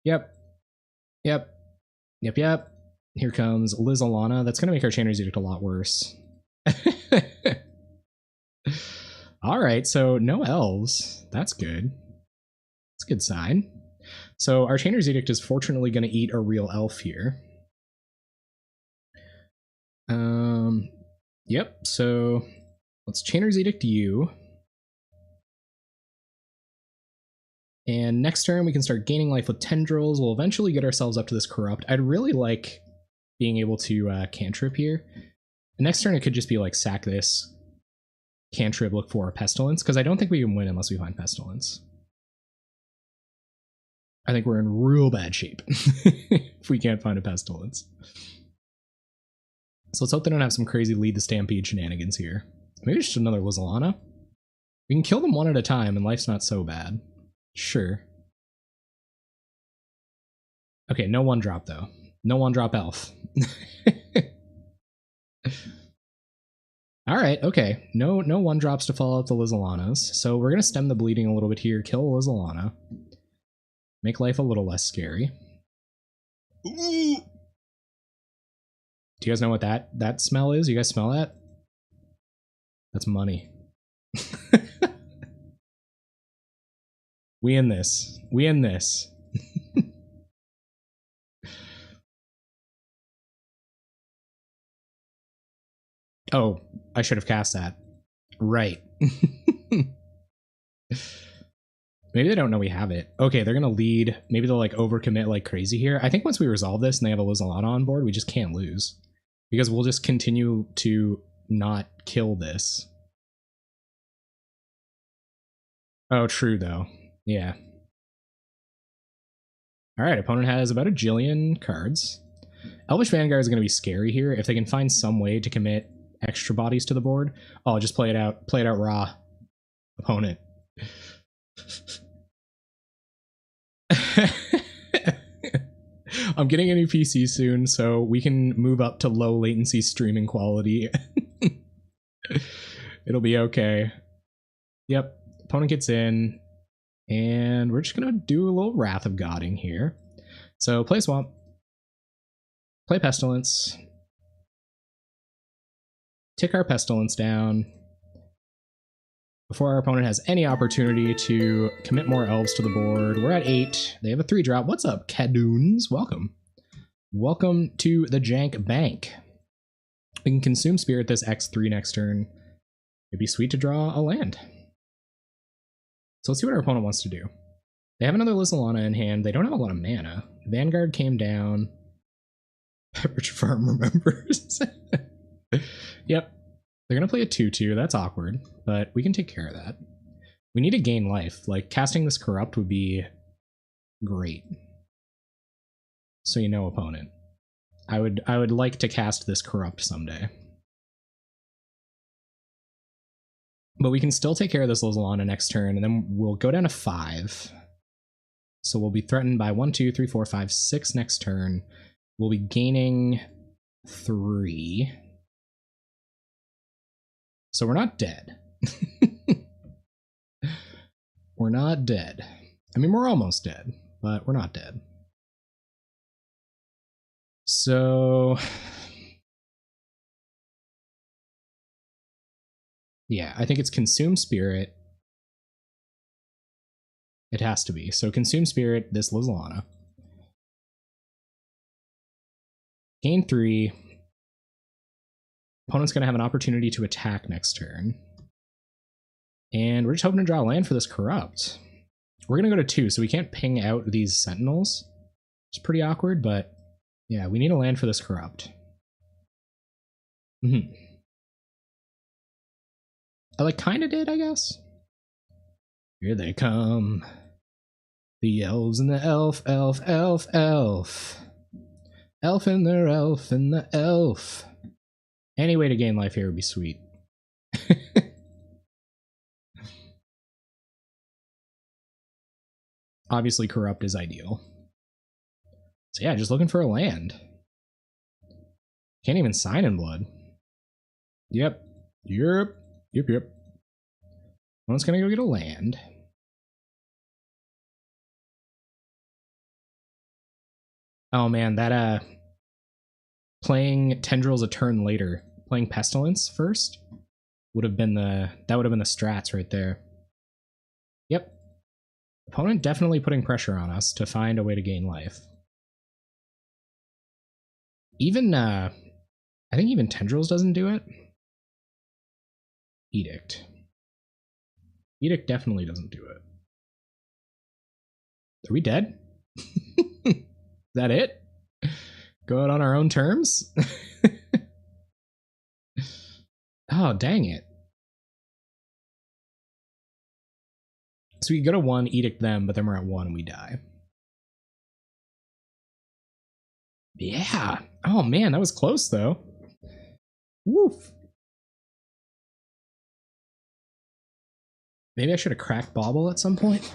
Yep. Here comes Liz Alana. That's going to make our Chainer's Edict a lot worse. Alright, so no elves. That's good. That's a good sign. So our Chainer's Edict is fortunately going to eat a real elf here. Yep, so let's Chainer's Edict you. And next turn we can start gaining life with Tendrils. We'll eventually get ourselves up to this Corrupt. I'd really like being able to cantrip here. And next turn it could just be like sack this, cantrip, look for a Pestilence, because I don't think we can win unless we find Pestilence. I think we're in real bad shape if we can't find a Pestilence. So let's hope they don't have some crazy lead the Stampede shenanigans here. Maybe just another Lizalana. We can kill them one at a time and life's not so bad. Sure. Okay, no 1-drop though. No 1-drop elf. Alright, okay. No 1-drops to follow up the Lizalanas. So we're gonna stem the bleeding a little bit here, kill a Lizalana. Make life a little less scary. Ooh. Do you guys know what that smell is? You guys smell that? That's money. We in this. We in this. Oh, I should have cast that. Right. Maybe they don't know we have it. Okay, they're gonna lead. Maybe they'll like overcommit like crazy here. I think once we resolve this and they have a Lizalana on board, we just can't lose. Because we'll just continue to not kill this. Oh, true though. Yeah. Alright, opponent has about a jillion cards. Elvish Vanguard is going to be scary here. If they can find some way to commit extra bodies to the board. Oh, just play it out. Play it out raw. Opponent. I'm getting a new PC soon, so we can move up to low latency streaming quality. It'll be okay. Yep. Opponent gets in. And we're just going to do a little Wrath of Godding here. So play Swamp. Play Pestilence. Tick our Pestilence down before our opponent has any opportunity to commit more elves to the board. We're at 8. They have a 3-drop. What's up, Cadoons? Welcome. Welcome to the Jank Bank. We can consume Spirit this X3 next turn. It'd be sweet to draw a land. So let's see what our opponent wants to do. They have another Lizalana in hand. They don't have a lot of mana. Vanguard came down. Pepperidge Farm remembers. Yep. They're going to play a 2-2. That's awkward, but we can take care of that. We need to gain life. Like, casting this Corrupt would be great. So you know, opponent. I would like to cast this Corrupt someday. But we can still take care of this Lizalana next turn, and then we'll go down to 5. So we'll be threatened by 1, 2, 3, 4, 5, 6 next turn. We'll be gaining 3. So we're not dead. We're not dead. I mean, we're almost dead, but we're not dead. So... yeah, I think it's Consume Spirit. It has to be. So Consume Spirit, this Lizalana. Gain 3. Opponent's going to have an opportunity to attack next turn. And we're just hoping to draw a land for this Corrupt. We're going to go to 2, so we can't ping out these Sentinels. It's pretty awkward, but yeah, we need a land for this Corrupt. I like kinda did, I guess. Here they come. The elves and the elf. Elf and their elf and the elf. Any way to gain life here would be sweet. Obviously, Corrupt is ideal. So yeah, just looking for a land. Can't even sign in blood. Yep. One's gonna go get a land. Oh man, that playing Tendrils a turn later, playing Pestilence first would have been the strats right there. Yep. Opponent definitely putting pressure on us to find a way to gain life. Even I think even Tendrils doesn't do it. Edict. Edict definitely doesn't do it. Are we dead? Is that it? Go out on our own terms? Oh, dang it. So we go to 1, Edict them, but then we're at 1 and we die. Yeah. Oh man, that was close though. Woof. Maybe I should have cracked Bauble at some point.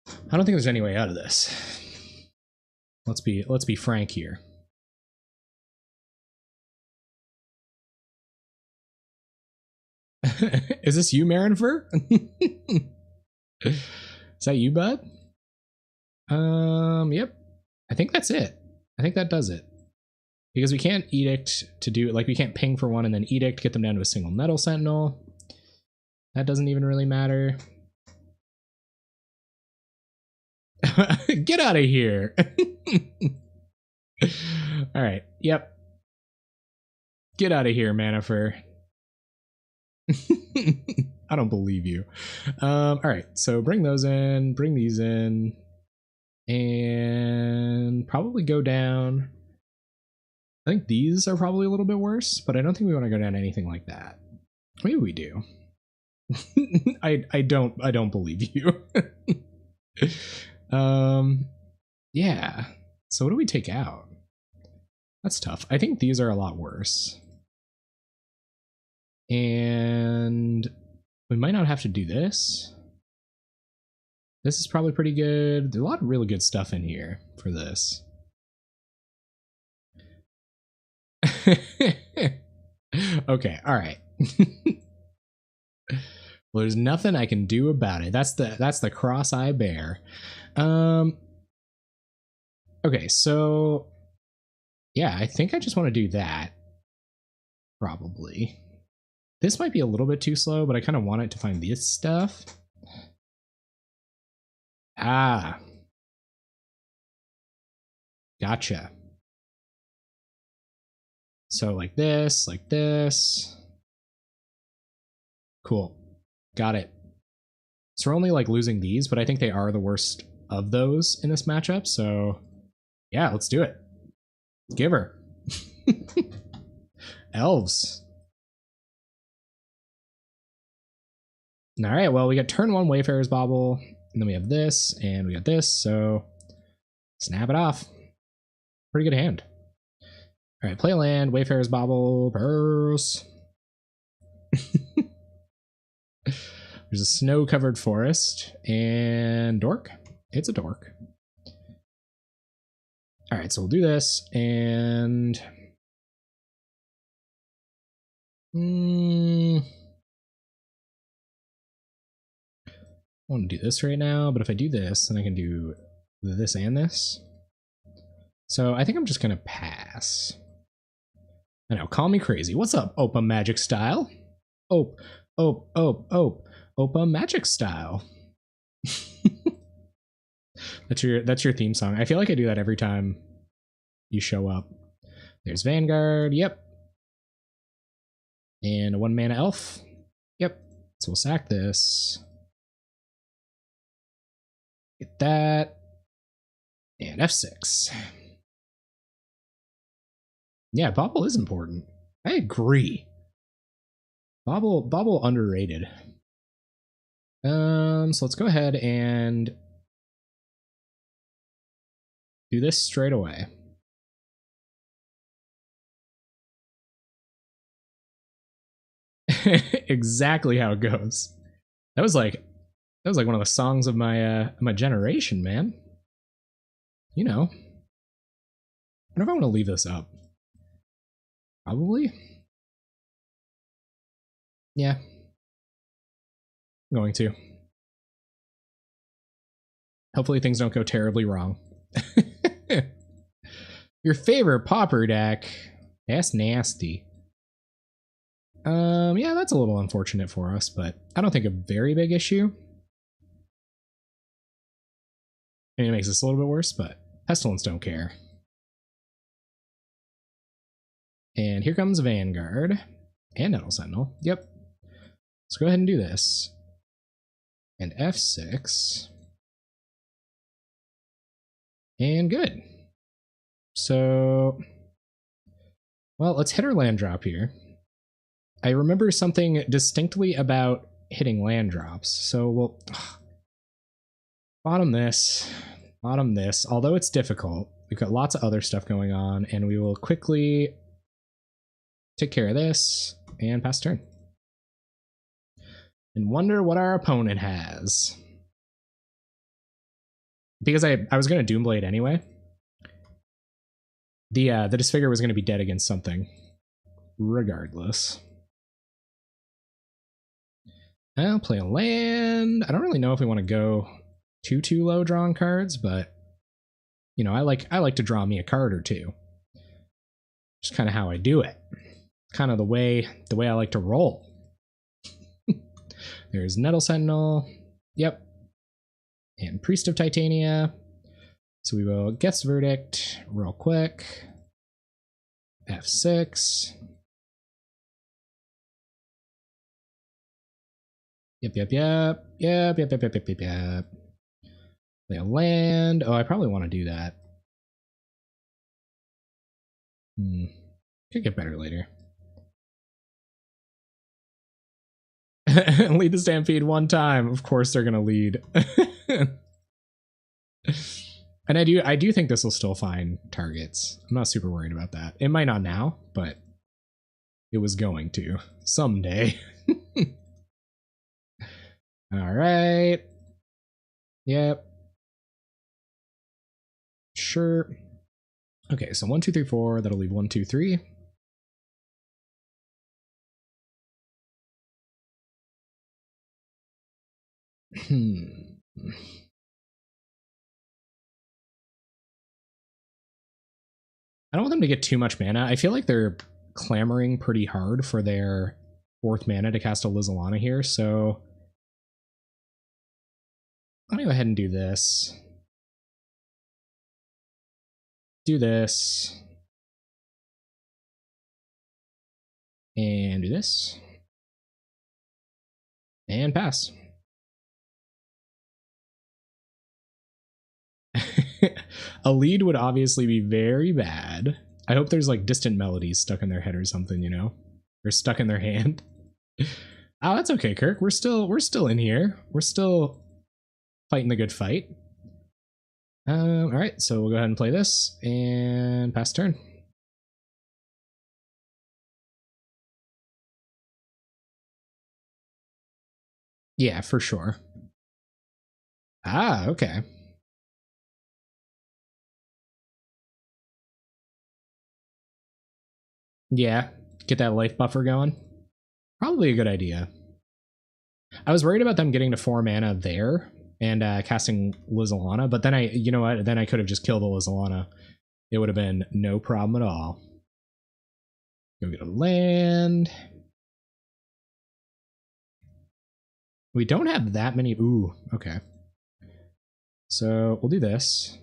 I don't think there's any way out of this. Let's be frank here. Is this you, Marinfer? Is that you, bud? Yep. I think that's it. I think that does it. Because we can't Edict to do, like, we can't ping for 1 and then Edict, get them down to a single Metal Sentinel. That doesn't even really matter. Get out of here. All right. Yep. Get out of here, Manifer. I don't believe you. All right, so bring those in, bring these in, and probably go down. I think these are probably a little bit worse, but I don't think we want to go down anything like that. Maybe we do. I don't believe you. Yeah. So what do we take out? That's tough. I think these are a lot worse. And we might not have to do this. This is probably pretty good. There's a lot of really good stuff in here for this. Okay, all right. Well, there's nothing I can do about it. That's the cross I bear. Okay, so yeah, I think I just want to do that. Probably. This might be a little bit too slow, but I kind of want it to find this stuff. Ah. Gotcha. So like this, like this. Cool. Got it. So we're only like losing these, but I think they are the worst of those in this matchup. So yeah, let's do it. Give her. Elves. All right, well, we got turn 1 Wayfarer's Bauble, and then we have this, and we got this, so snap it off. Pretty good hand. All right, play land, Wayfarer's Bauble, burst. There's a snow-covered forest, and dork. It's a dork. All right, so we'll do this, and I want to do this right now, but if I do this, then I can do this and this. So I think I'm just gonna pass. I know, call me crazy. What's up, Opa Magic Style? Opa Magic Style. That's your theme song. I feel like I do that every time you show up. There's Vanguard, yep. And a 1-mana elf. Yep. So we'll sack this. Get that. And F6. Yeah, Bauble is important. I agree. Bauble underrated. So let's go ahead and do this straight away. Exactly how it goes. That was like one of the songs of my generation, man. You know. I wonder if I want to leave this up. Probably. Yeah. I'm going to. Hopefully things don't go terribly wrong. Your favorite Pauper deck. That's nasty. Yeah, that's a little unfortunate for us, but I don't think a very big issue. I mean, it makes this a little bit worse, but Pestilence don't care. And here comes Vanguard. And Nettle Sentinel. Yep. Let's go ahead and do this. And F6. And good. So, well, let's hit our land drop here. I remember something distinctly about hitting land drops. So we'll bottom this, although it's difficult. We've got lots of other stuff going on, and we will quickly take care of this and pass turn. And wonder what our opponent has. Because I was going to Doomblade anyway. The Disfigure was going to be dead against something. Regardless. I'll play a land. I don't really know if we want to go too low drawing cards, but you know, I like to draw me a card or two. Just kind of how I do it. Kind of the way I like to roll. There's Nettle Sentinel. Yep. And Priest of Titania. So we will Guess Verdict real quick. F6. Yep, yep, yep. Yep, yep, yep, yep, yep, yep, yep. Play a land. Oh, I probably want to do that. Could get better later. Lead the Stampede one time. Of course they're gonna lead. And I do think this will still find targets. I'm not super worried about that. It might not now, but it was going to someday. All right. Yep. Sure. Okay, so 1, 2, 3, 4. That'll leave 1, 2, 3. I don't want them to get too much mana. I feel like they're clamoring pretty hard for their 4th mana to cast a Lizalana here, so I'm gonna go ahead and do this. Do this. And do this. And pass. A lead would obviously be very bad. I hope there's like distant melodies stuck in their head or something, you know? Or stuck in their hand. Oh, that's okay, Kirk. We're still in here. We're still fighting the good fight. All right, so we'll go ahead and play this and pass turn. Yeah, for sure. Ah, okay. Yeah, get that life buffer going. Probably a good idea. I was worried about them getting to 4 mana there and casting Lizalana, but then you know what? Then I could have just killed the Lizalana. It would have been no problem at all. Go get a land. We don't have that many. Ooh, okay. So we'll do this.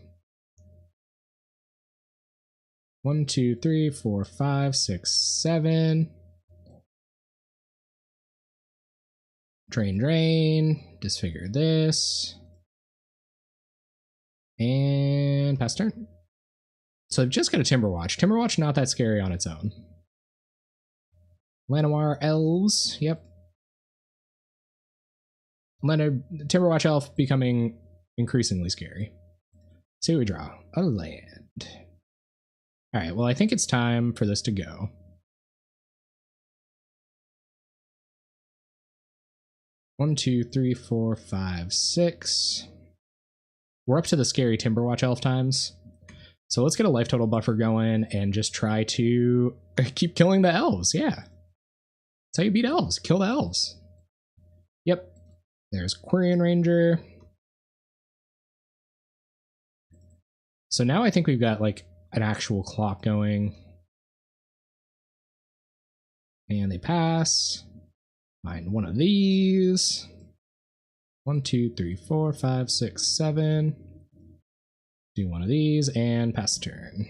1, 2, 3, 4, 5, 6, 7. Drain. Disfigure this. And pass turn. So I've just got a Timberwatch. Timberwatch not that scary on its own. Llanowar Elves. Yep. Timberwatch Elf becoming increasingly scary. See what we draw. A land. Alright, well I think it's time for this to go. One, 2, 3, 4, 5, 6. We're up to the scary Timberwatch Elf times. So let's get a life total buffer going and just try to keep killing the elves. Yeah. That's how you beat elves. Kill the elves. Yep. There's Quirion Ranger. So now I think we've got like an actual clock going. And they pass. Find one of these. 1, 2, 3, 4, 5, 6, 7. Do one of these and pass turn.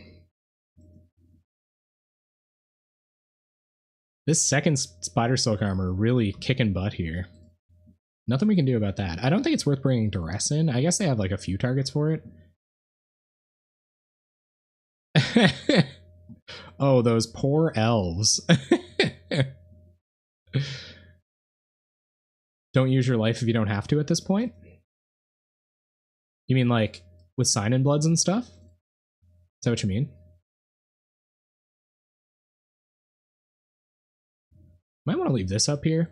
This second Spider Silk Armor really kicking butt here. Nothing we can do about that. I don't think it's worth bringing Duress in. I guess they have like a few targets for it. Oh, those poor elves. Don't use your life if you don't have to at this point? You mean like with Sign-in Bloods and stuff? Is that what you mean? Might want to leave this up here.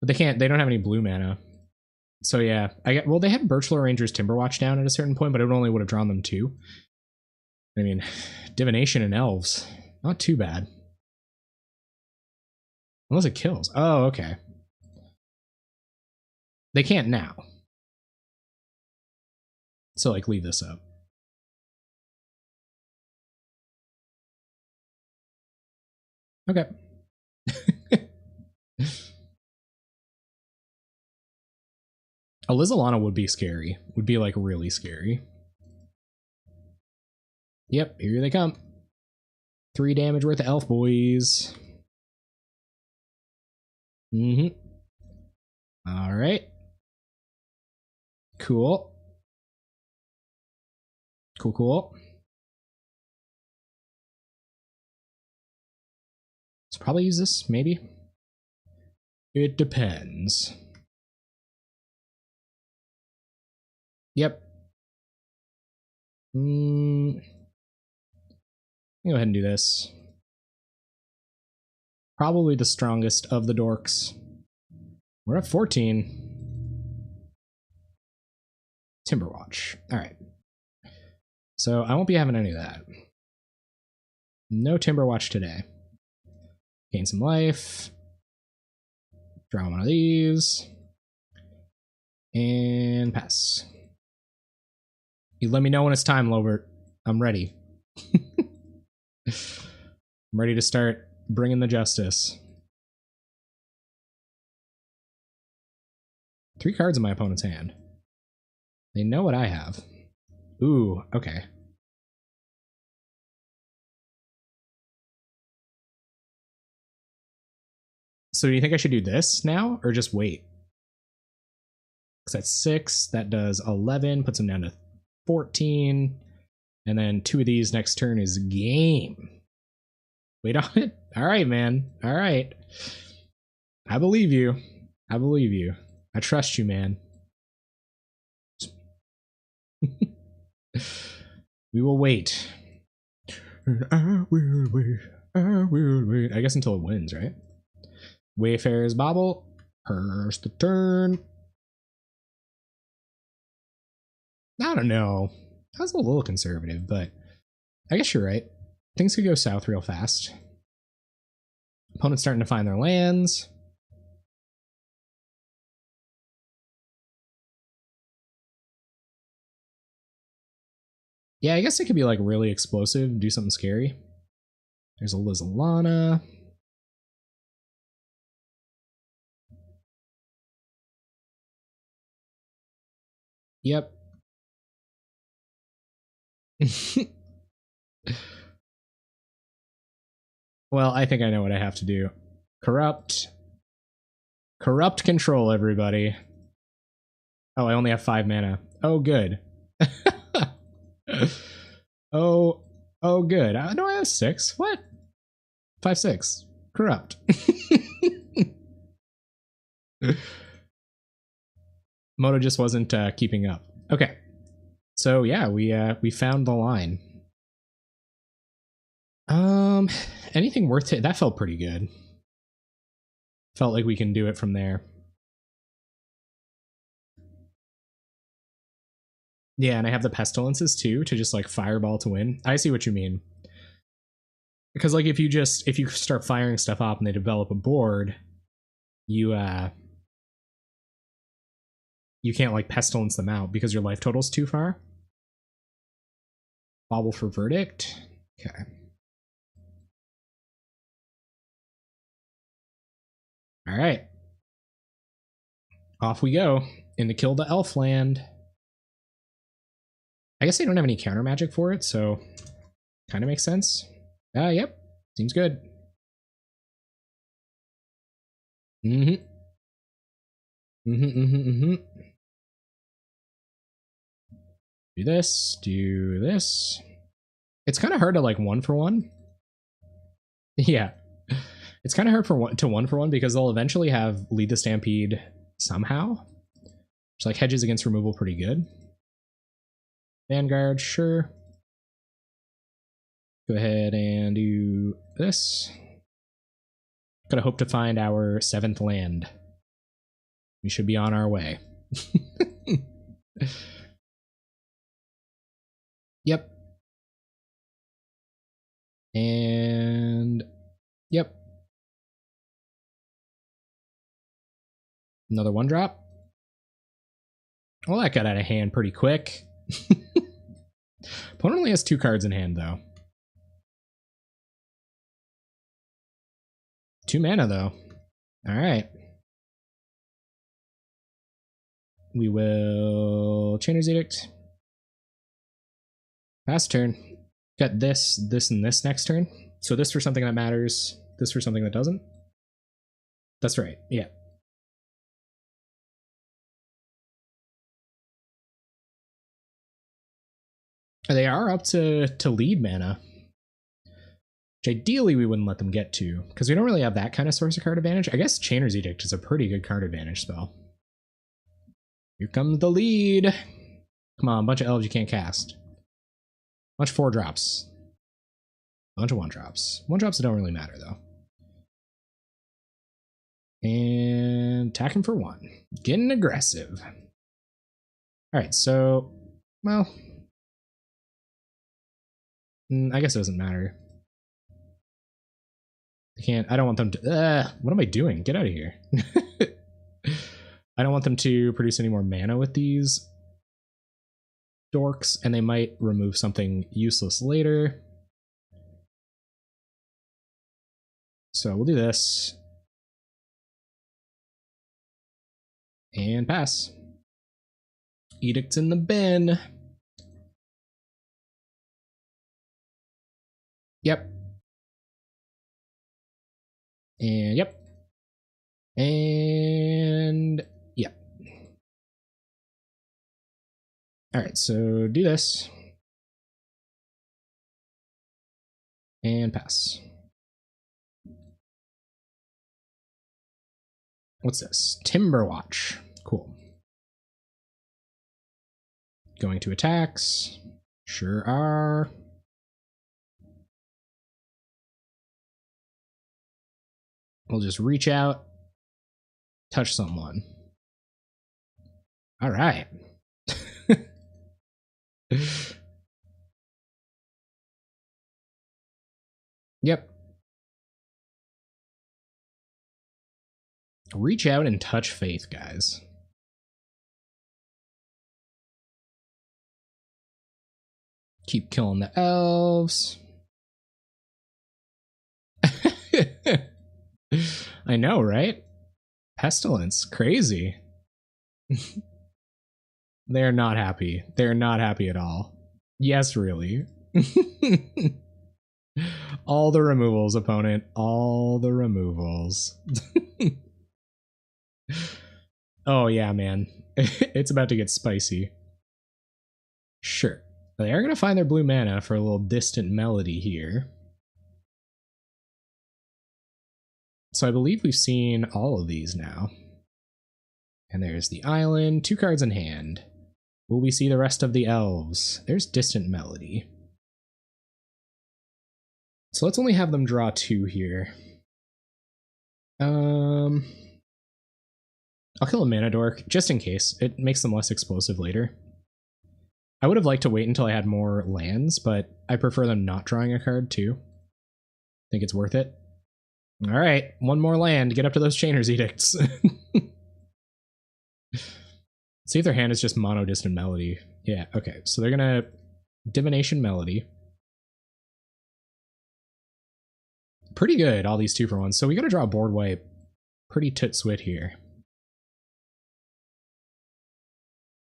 But they don't have any blue mana. So yeah, well, they had Birchlore Ranger's Timberwatch down at a certain point, but it only would have drawn them 2. I mean, Divination and Elves, not too bad. Unless it kills. Oh, okay. They can't now. So like leave this up. Okay. A Lizalana would be scary. Would be like really scary. Yep, here they come. 3 damage worth of elf, boys. All right. Cool. Cool. Let's probably use this, maybe. It depends. Yep. Go ahead and do this. Probably the strongest of the dorks. We're at 14. Timberwatch. All right. So I won't be having any of that. No Timberwatch today. Gain some life. Draw one of these. And pass. You let me know when it's time, Lobert. I'm ready. I'm ready to start bringing the justice. 3 cards in my opponent's hand. They know what I have. Ooh, okay. So do you think I should do this now or just wait? Because that's 6. That does 11. Puts them down to 14. And then 2 of these next turn is game. Wait on it? All right, man. All right. I believe you. I believe you. I trust you, man. We will wait. I will wait. I will wait. I guess until it wins, right? Wayfarer's Bauble. First the turn. I don't know. I was a little conservative, but I guess you're right. Things could go south real fast. Opponent's starting to find their lands. Yeah, I guess it could be like really explosive, do something scary. There's a Lizalana. Yep. Well, I think I know what I have to do. Corrupt. Corrupt control, everybody. Oh, I only have 5 mana. Oh, good. Oh, good. No, I have 6. What? 5, 6. Corrupt. Moto just wasn't keeping up. Okay. So yeah, we found the line. Anything worth it? That felt pretty good. Felt like we can do it from there. Yeah, and I have the pestilences too to just like fireball to win. I see what you mean. Because like if you start firing stuff up and they develop a board, you can't like pestilence them out because your life total's too far. Bobble for verdict. Okay. All right. Off we go into kill the elf land. I guess they don't have any counter magic for it, so kind of makes sense. Yep. Seems good. Do this, do this. It's kind of hard to like 1-for-1. Yeah. It's kind of hard to 1-for-1 because they'll eventually have lead the Stampede somehow. Which like hedges against removal pretty good. Vanguard, sure. Go ahead and do this. Gotta hope to find our 7th land. We should be on our way. Yep. And yep. Another 1-drop. Well, that got out of hand pretty quick. Opponent only has 2 cards in hand, though. 2 mana, though. Alright. We will Chainer's Edict. Pass turn. Got this, and this next turn. So this for something that matters, this for something that doesn't? That's right, yeah. They are up to lead mana, which ideally we wouldn't let them get to, because we don't really have that kind of source of card advantage. I guess Chainer's Edict is a pretty good card advantage spell. Here comes the lead. Come on, a bunch of elves you can't cast. Bunch of 4-drops. Bunch of 1-drops. 1-drops don't really matter, though. And attacking for 1. Getting aggressive. Alright, so, well, I guess it doesn't matter. I don't want them to, what am I doing? Get out of here. I don't want them to produce any more mana with these dorks, and they might remove something useless later. So we'll do this. And pass. Edict's in the bin. Yep. And yep. And yep. Alright, so do this. And pass. What's this? Timberwatch. Cool. Going to attacks. Sure are. We'll just reach out, touch someone. All right. Yep. Reach out and touch Faith, guys. Keep killing the elves. I know, right? Pestilence, crazy. They're not happy. They're not happy at all. Yes, really. All the removals, opponent. All the removals. Oh, yeah, man. It's about to get spicy. Sure. They are going to find their blue mana for a little distant melody here. So I believe we've seen all of these now. And there's the island, 2 cards in hand. Will we see the rest of the elves? There's Distant Melody. So let's only have them draw 2 here. I'll kill a Mana Dork, just in case. It makes them less explosive later. I would have liked to wait until I had more lands, but I prefer them not drawing a card too. Think it's worth it. Alright, 1 more land, get up to those Chainer's Edicts. See if their hand is just mono Distant Melody. Yeah, okay, so they're gonna Divination Melody. Pretty good, all these 2-for-1s. So we gotta draw a board wipe pretty toot-swit here.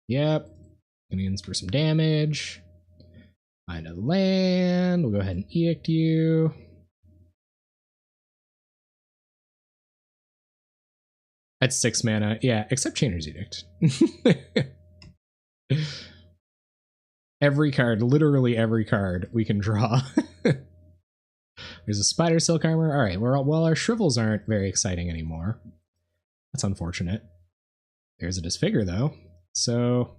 Yep. Gonna use for some damage. Find a land. We'll go ahead and Edict you. At 6 mana. Yeah, except Chainer's Edict. Every card, literally every card we can draw. There's a Spider Silk Armor. Alright, well, our Shrivels aren't very exciting anymore. That's unfortunate. There's a Disfigure, though. So,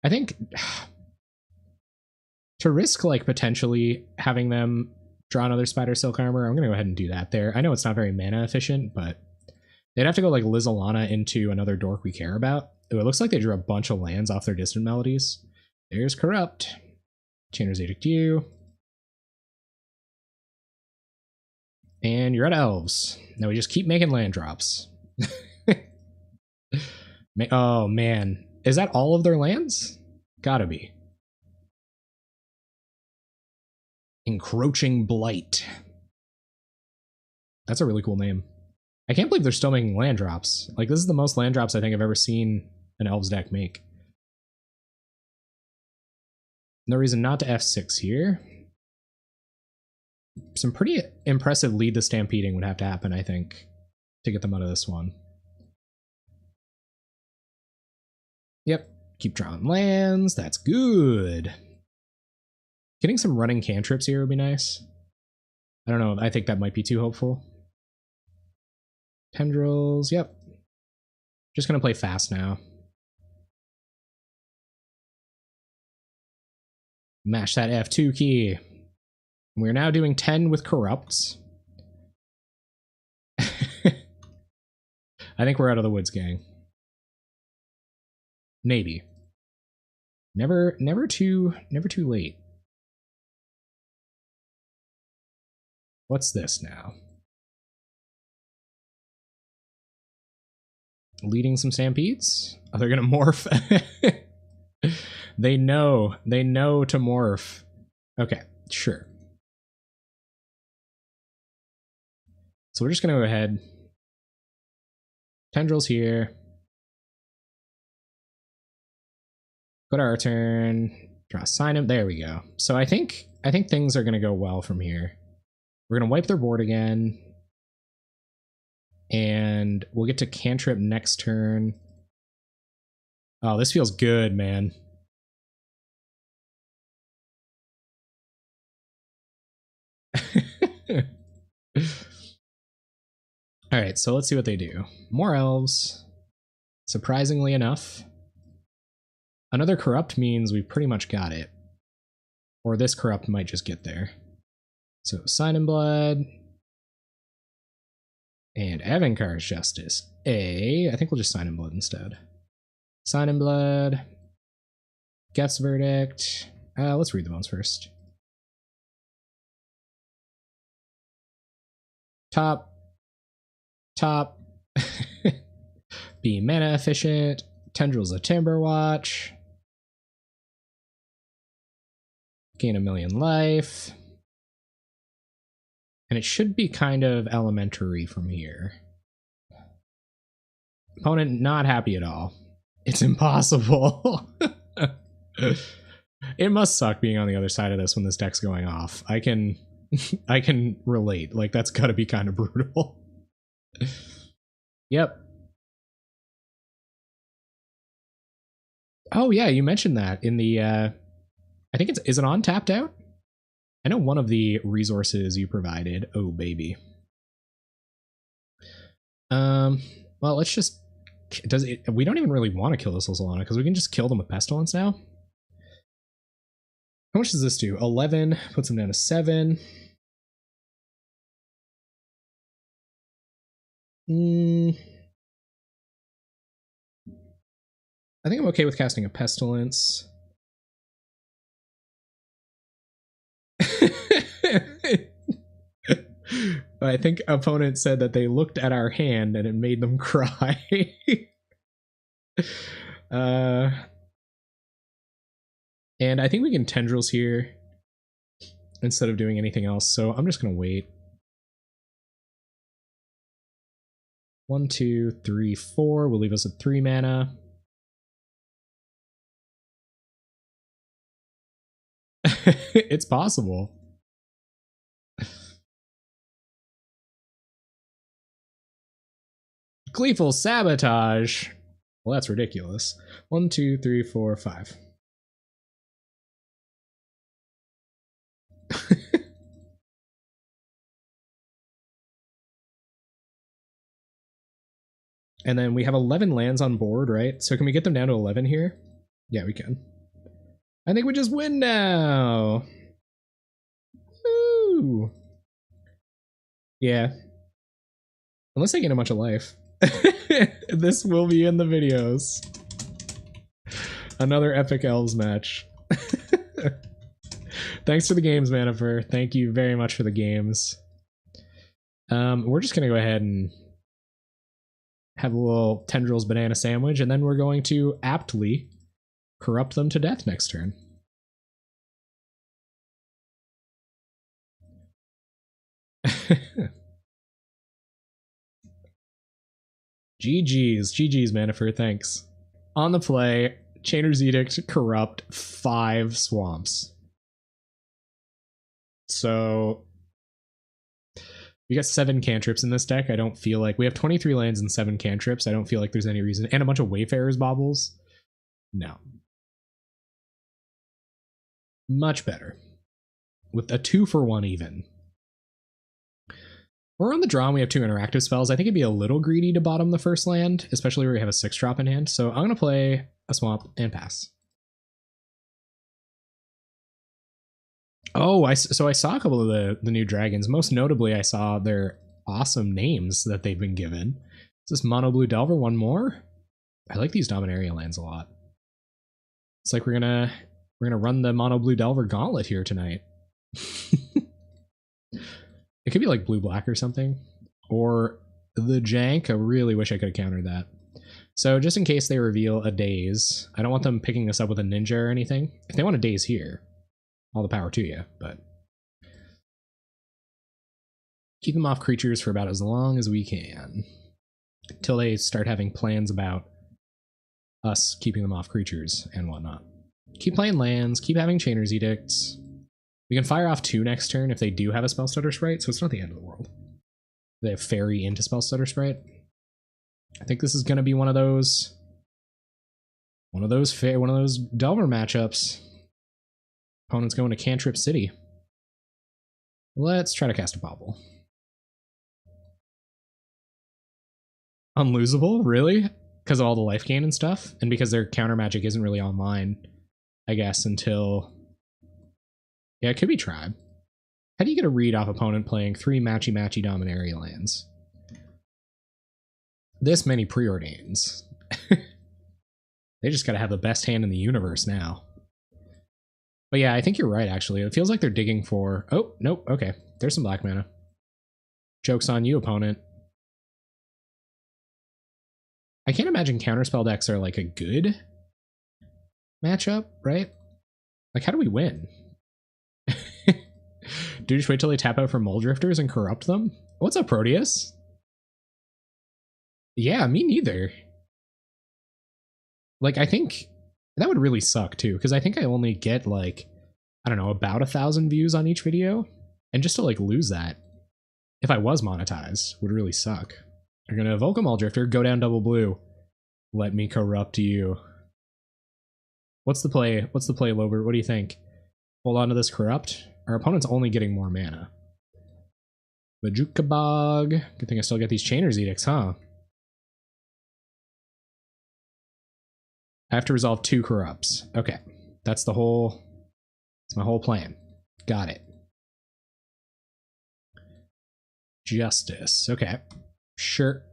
I think to risk, like, potentially having them draw another Spider Silk Armor, I'm going to go ahead and do that there. I know it's not very mana efficient, but they'd have to go, like, Lizalana into another dork we care about. Ooh, it looks like they drew a bunch of lands off their Distant Melodies. There's Corrupt. Chainer's Edict you. And you're at Elves. Now we just keep making land drops. Oh, man. Is that all of their lands? Gotta be. Encroaching Blight. That's a really cool name. I can't believe they're still making land drops. Like, this is the most land drops I think I've ever seen an Elves deck make. No reason not to F6 here. some pretty impressive lead the stampeding would have to happen, I think, to get them out of this one. Yep, keep drawing lands. That's good. Getting some running cantrips here would be nice. I don't know. I think that might be too hopeful. Tendrils. Yep. Just going to play fast now. Mash that F2 key. We're now doing 10 with corrupts. I think we're out of the woods, gang. Maybe. Never too late. What's this now? Leading some stampedes? Oh, they're gonna morph. They know to morph. Okay, sure. So we're just gonna go ahead. Tendrils here. Go to our turn. Draw sign him. There we go. So I think things are gonna go well from here. We're gonna wipe their board again. And we'll get to cantrip next turn. Oh, this feels good, man. Alright, so let's see what they do. More elves. Surprisingly enough. Another corrupt means we pretty much got it. Or this corrupt might just get there. So Sign in Blood. And Avankar's Justice. I think we'll just Sign in Blood instead. Sign in Blood. Geth's Verdict. Let's read the ones first. Top. Be mana efficient. Tendrils of Timberwatch. Gain 1,000,000 life. And it should be kind of elementary from here. Opponent not happy at all. It's impossible. It must suck being on the other side of this when this deck's going off. I can relate. Like, that's gotta be kind of brutal. Yep. Oh yeah, you mentioned that in the I think is it on tapped out? I know one of the resources you provided. Oh baby. Well, let's just we don't even really want to kill this Solana because we can just kill them with Pestilence now. How much does this do? 11 puts them down to 7. I think I'm okay with casting a Pestilence. I think opponent said that they looked at our hand and it made them cry. And I think we can Tendrils here instead of doing anything else, so I'm just gonna wait. 1, 2, 3, 4 will leave us with 3 mana. It's possible. Gleeful Sabotage. Well, that's ridiculous. 1, 2, 3, 4, 5. And then we have 11 lands on board, right? So can we get them down to 11 here? Yeah, we can. I think we just win now. Woo! Yeah. Unless I gain a bunch of life. This will be in the videos. Another epic elves match. Thanks for the games, Manifer. Thank you very much for the games. We're just gonna go ahead and have a little Tendrils banana sandwich, and then we're going to aptly corrupt them to death next turn. GG's, Manifer, thanks. On the play, Chainer's Edict, corrupt, 5 swamps. So We got 7 cantrips in this deck. I don't feel like we have 23 lands and 7 cantrips. I don't feel like there's any reason, and a bunch of Wayfarer's baubles. No. Much better. With a 2-for-1 even. We're on the draw and we have 2 interactive spells. I think it'd be a little greedy to bottom the first land, especially where we have a 6-drop in hand. So I'm going to play a swamp and pass. Oh, so I saw a couple of the new dragons. Most notably, I saw their awesome names that they've been given. Is this Mono Blue Delver one more? I like these Dominaria lands a lot. It's like we're gonna run the Mono Blue Delver gauntlet here tonight. It could be like blue black or something, or the jank. I really wish I could have countered that. So just in case they reveal a daze, I don't want them picking this up with a ninja or anything. If they want a daze here, all the power to you, but keep them off creatures for about as long as we can, until they start having plans about us keeping them off creatures and whatnot. Keep playing lands, keep having Chainer's Edicts. We can fire off 2 next turn if they do have a Spell Stutter Sprite, so it's not the end of the world. They have Fairy into Spell Stutter Sprite. I think this is going to be one of those Delver matchups. Opponent's going to Cantrip City. Let's try to cast a Bauble. Unlosable? Really? Because of all the life gain and stuff? And because their counter magic isn't really online, I guess, until... Yeah, it could be Tribe. How do you get a read off opponent playing 3 matchy-matchy Dominaria lands? This many preordains. They just gotta have the best hand in the universe now. But yeah, I think you're right, actually. It feels like they're digging for... Oh, nope, okay. There's some black mana. Joke's on you, opponent. I can't imagine counterspell decks are like a good matchup, right? Like, how do we win? Do you just wait till they tap out for Mole Drifters and corrupt them? What's up, Proteus? Yeah, me neither. Like, I think that would really suck too, because I think I only get like, I don't know, about 1,000 views on each video, and just to like lose that, if I was monetized, would really suck. You're gonna evoke a Mole Drifter, go down double blue. Let me corrupt you. What's the play? What's the play, Lobert? What do you think? Hold on to this corrupt. Our opponent's only getting more mana. Bajukabog. Good thing I still get these Chainer's Edicts, huh? I have to resolve 2 corrupts. Okay. That's my whole plan. Got it. Justice. Okay. Sure.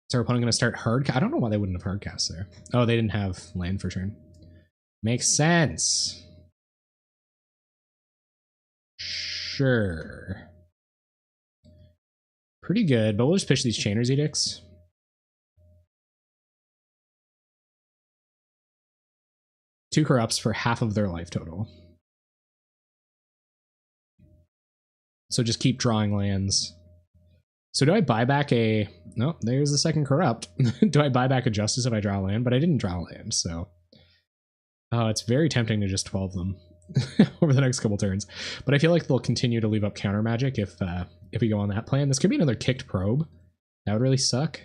Is our opponent going to start hard? I don't know why they wouldn't have hard cast there. Oh, they didn't have land for turn. Makes sense. Sure. Pretty good, but we'll just pitch these Chainer's Edicts. Two corrupts for half of their life total. So just keep drawing lands. So do I buy back a... No, there's the second corrupt. Do I buy back a Justice if I draw land? But I didn't draw land, so... Oh, it's very tempting to just 12 them over the next couple turns. But I feel like they'll continue to leave up counter magic if we go on that plan. This could be another kicked probe. That would really suck.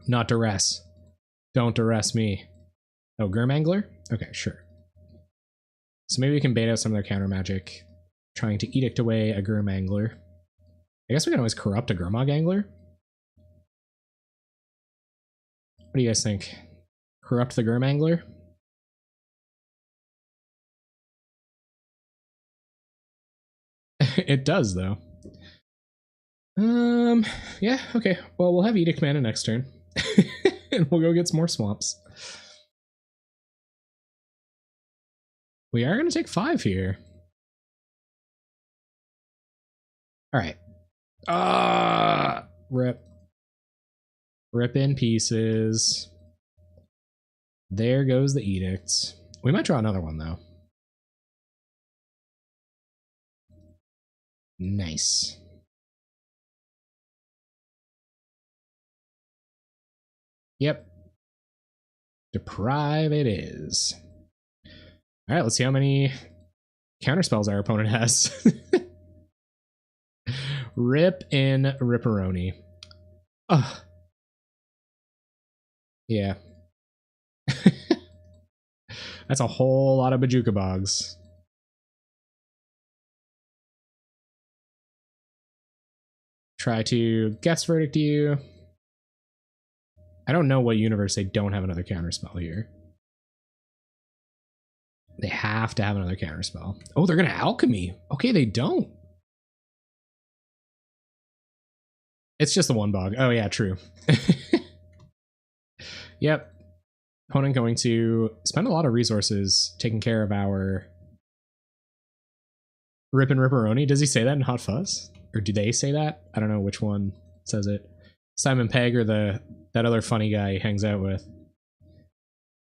Not duress. Don't duress me. Oh, Gurmangler? Okay, sure. So maybe we can bait out some of their counter magic, trying to edict away a Gurmangler. I guess we can always corrupt a Gurmag Angler. What do you guys think? Corrupt the Gurmangler? It does, though. Yeah, okay. Well, we'll have Edict Mana next turn. And we'll go get some more swamps. We are going to take 5 here. Alright. Rip. Rip in pieces. There goes the edicts. We might draw another one, though. Nice. Yep. Deprive it is. Alright, let's see how many counterspells our opponent has. Rip and Ripperoni. Ugh. Yeah. That's a whole lot of Bajuka Bogs. Try to Guess Verdict you. I don't know what universe they don't have another counterspell here. They have to have another counterspell. Oh, they're going to Alchemy. Okay, they don't. It's just the one bog. Oh, yeah, true. Yep. Opponent going to spend a lot of resources taking care of our Rip and Ripperoni. Does he say that in Hot Fuzz? Or do they say that? I don't know which one says it. Simon Pegg or that other funny guy he hangs out with.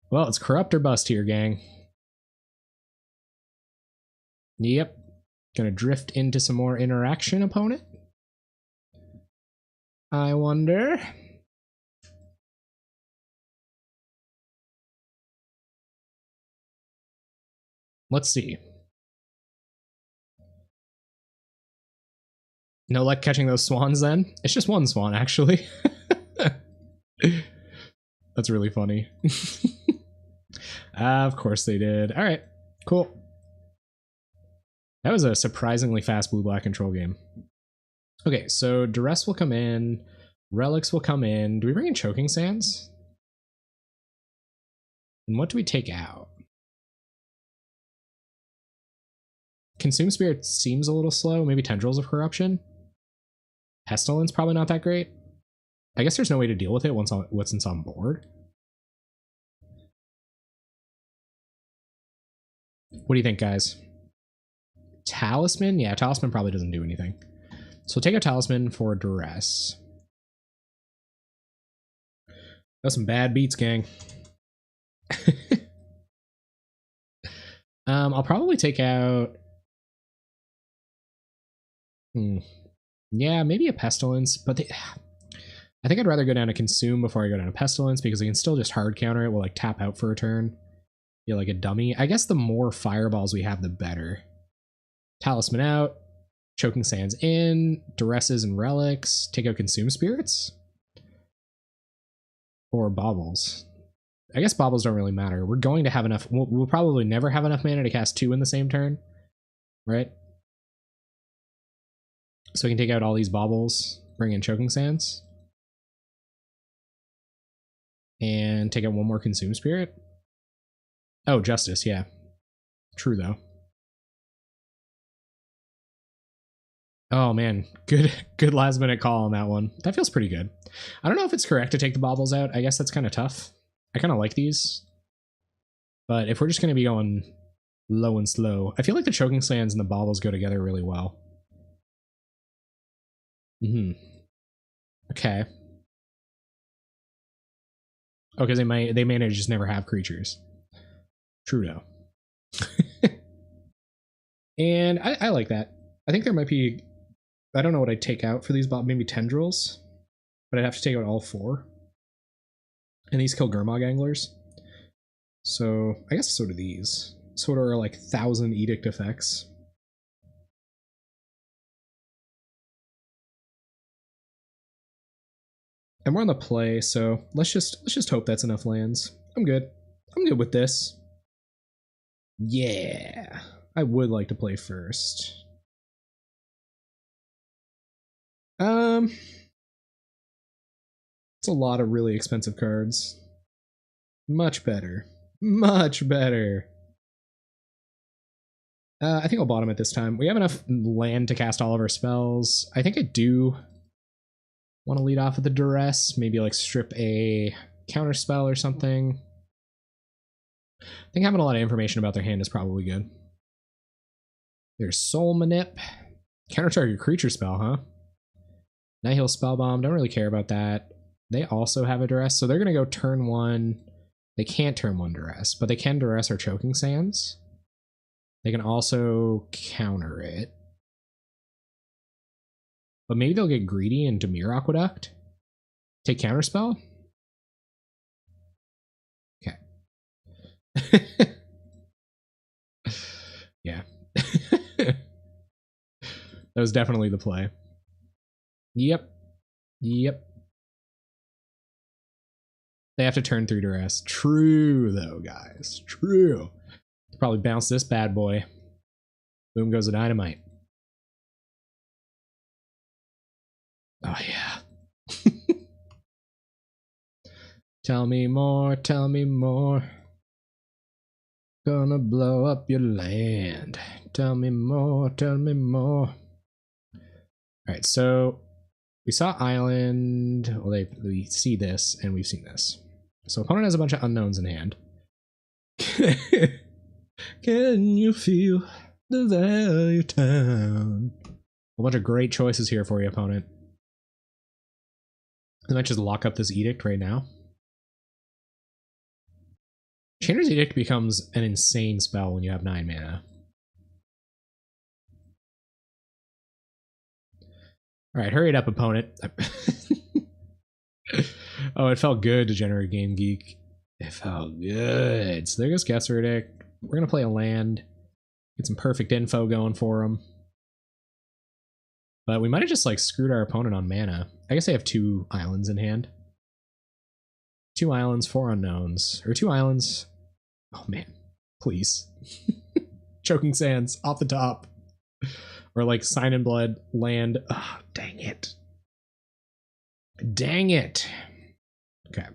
Well, it's corrupt or bust here, gang. Yep. Gonna drift into some more interaction, opponent. I wonder. Let's see. No luck catching those swans then? It's just one swan, actually. That's really funny. Of course they did. All right, cool. That was a surprisingly fast blue-black control game. Okay, so Duress will come in. Relics will come in. Do we bring in Choking Sands? And what do we take out? Consume Spirit seems a little slow. Maybe Tendrils of Corruption? Pestilence probably not that great. I guess there's no way to deal with it once it's on board. What do you think, guys? Talisman? Yeah, Talisman probably doesn't do anything. So we'll take a Talisman for Duress. That's some bad beats, gang. I'll probably take out... Yeah, maybe a Pestilence, but I think I'd rather go down to Consume before I go down to Pestilence, because I can still just hard counter it. We'll like tap out for a turn. Feel like a dummy. I guess the more fireballs we have, the better. Talisman out. Choking Sands in. Duresses and Relics. Take out Consume Spirits? Or Baubles. I guess Baubles don't really matter. We're going to have enough... We'll probably never have enough mana to cast 2 in the same turn. Right? So we can take out all these Baubles. Bring in Choking Sands. And take out one more Consume Spirit. Oh, Justice, yeah. True, though. Oh, man. Good last minute call on that one. That feels pretty good. I don't know if it's correct to take the Baubles out. I guess that's kind of tough. I kind of like these. But if we're just going to be going low and slow, I feel like the Choking Sands and the Baubles go together really well. Okay. Oh, because they may to just never have creatures. True though. And I like that. I think there might be... I don't know what I'd take out for these, maybe Tendrils. But I'd have to take out all 4. And these kill Gurmag Anglers. So, I guess so do these. So are like 1,000 Edict effects. And we're on the play, so let's just hope that's enough lands. I'm good. I'm good with this. Yeah. I would like to play first. It's a lot of really expensive cards. Much better. Much better. I think I'll bottom it this time. We have enough land to cast all of our spells. I think I do want to lead off with the Duress. Maybe like strip a counter spell or something. I think having a lot of information about their hand is probably good. There's Soul Manip. Counter target creature spell, huh? Nihil Spellbomb. Don't really care about that. They also have a Duress, so they're going to go turn 1. They can't turn 1 Duress, but they can Duress or Choking Sands. They can also counter it. But maybe they'll get greedy and Dimir Aqueduct. Take Counterspell? Okay. Yeah. That was definitely the play. Yep. Yep. They have to turn through duress. True, though, guys. True. Probably bounce this bad boy. Boom goes the dynamite. Oh, yeah. Tell me more, tell me more. Gonna blow up your land. Tell me more, tell me more. Alright, so we saw Island. Well, we see this, and we've seen this. So opponent has a bunch of unknowns in hand. Can you feel the value town? A bunch of great choices here for you, opponent. I might just lock up this edict right now. Chainer's Edict becomes an insane spell when you have 9 mana. Alright, hurry it up, opponent. Oh, it felt good to generate Game Geek. It felt good. So there goes Guess Verdict. We're going to play a land. Get some perfect info going for him. But we might have just like screwed our opponent on mana. I guess I have 2 islands in hand. 2 islands, 4 unknowns. Or 2 islands. Oh man, please. Choking Sands off the top. Or like Sign in Blood, land. Oh, dang it. Dang it. Okay.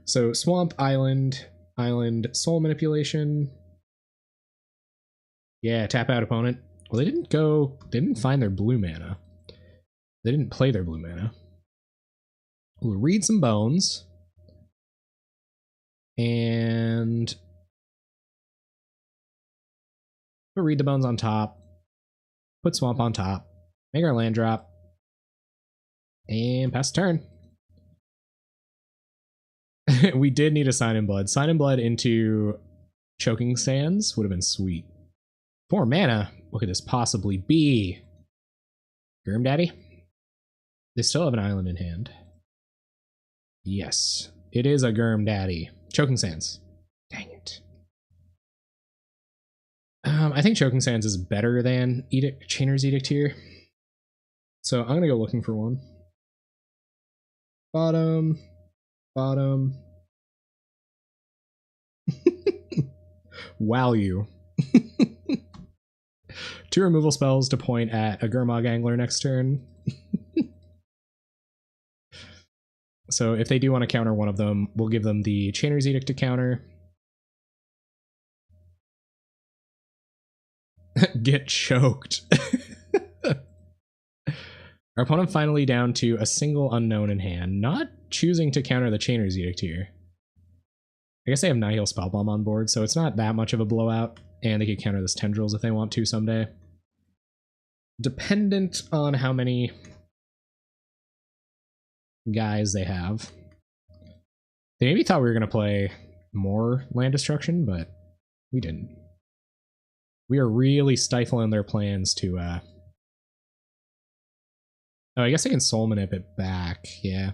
So Swamp, Island, Soul Manipulation. Yeah, tap out, opponent. Well, they didn't find their blue mana. They didn't play their blue mana. We'll read some bones. And we'll read the bones on top. Put Swamp on top. Make our land drop. And pass the turn. We did need a Sign in Blood. Sign in Blood into Choking Sands would have been sweet. 4 mana? What could this possibly be? Grim Daddy? They still have an island in hand. Yes, it is a Gurm Daddy. Choking Sands. Dang it. I think Choking Sands is better than Chainer's Edict here. So I'm going to go looking for one. Bottom. Value. 2 removal spells to point at a Gurmag Angler next turn. So if they do want to counter one of them, we'll give them the Chainer's Edict to counter. Get choked. Our opponent finally down to a single unknown in hand, not choosing to counter the Chainer's Edict here. I guess they have Nihil Spellbomb on board, so it's not that much of a blowout, and they could counter this Tendrils if they want to someday. Dependent on how many guys they have. They maybe thought we were going to play more land destruction, but we didn't. We are really stifling their plans to oh, I guess I can Soul Manip it back, yeah.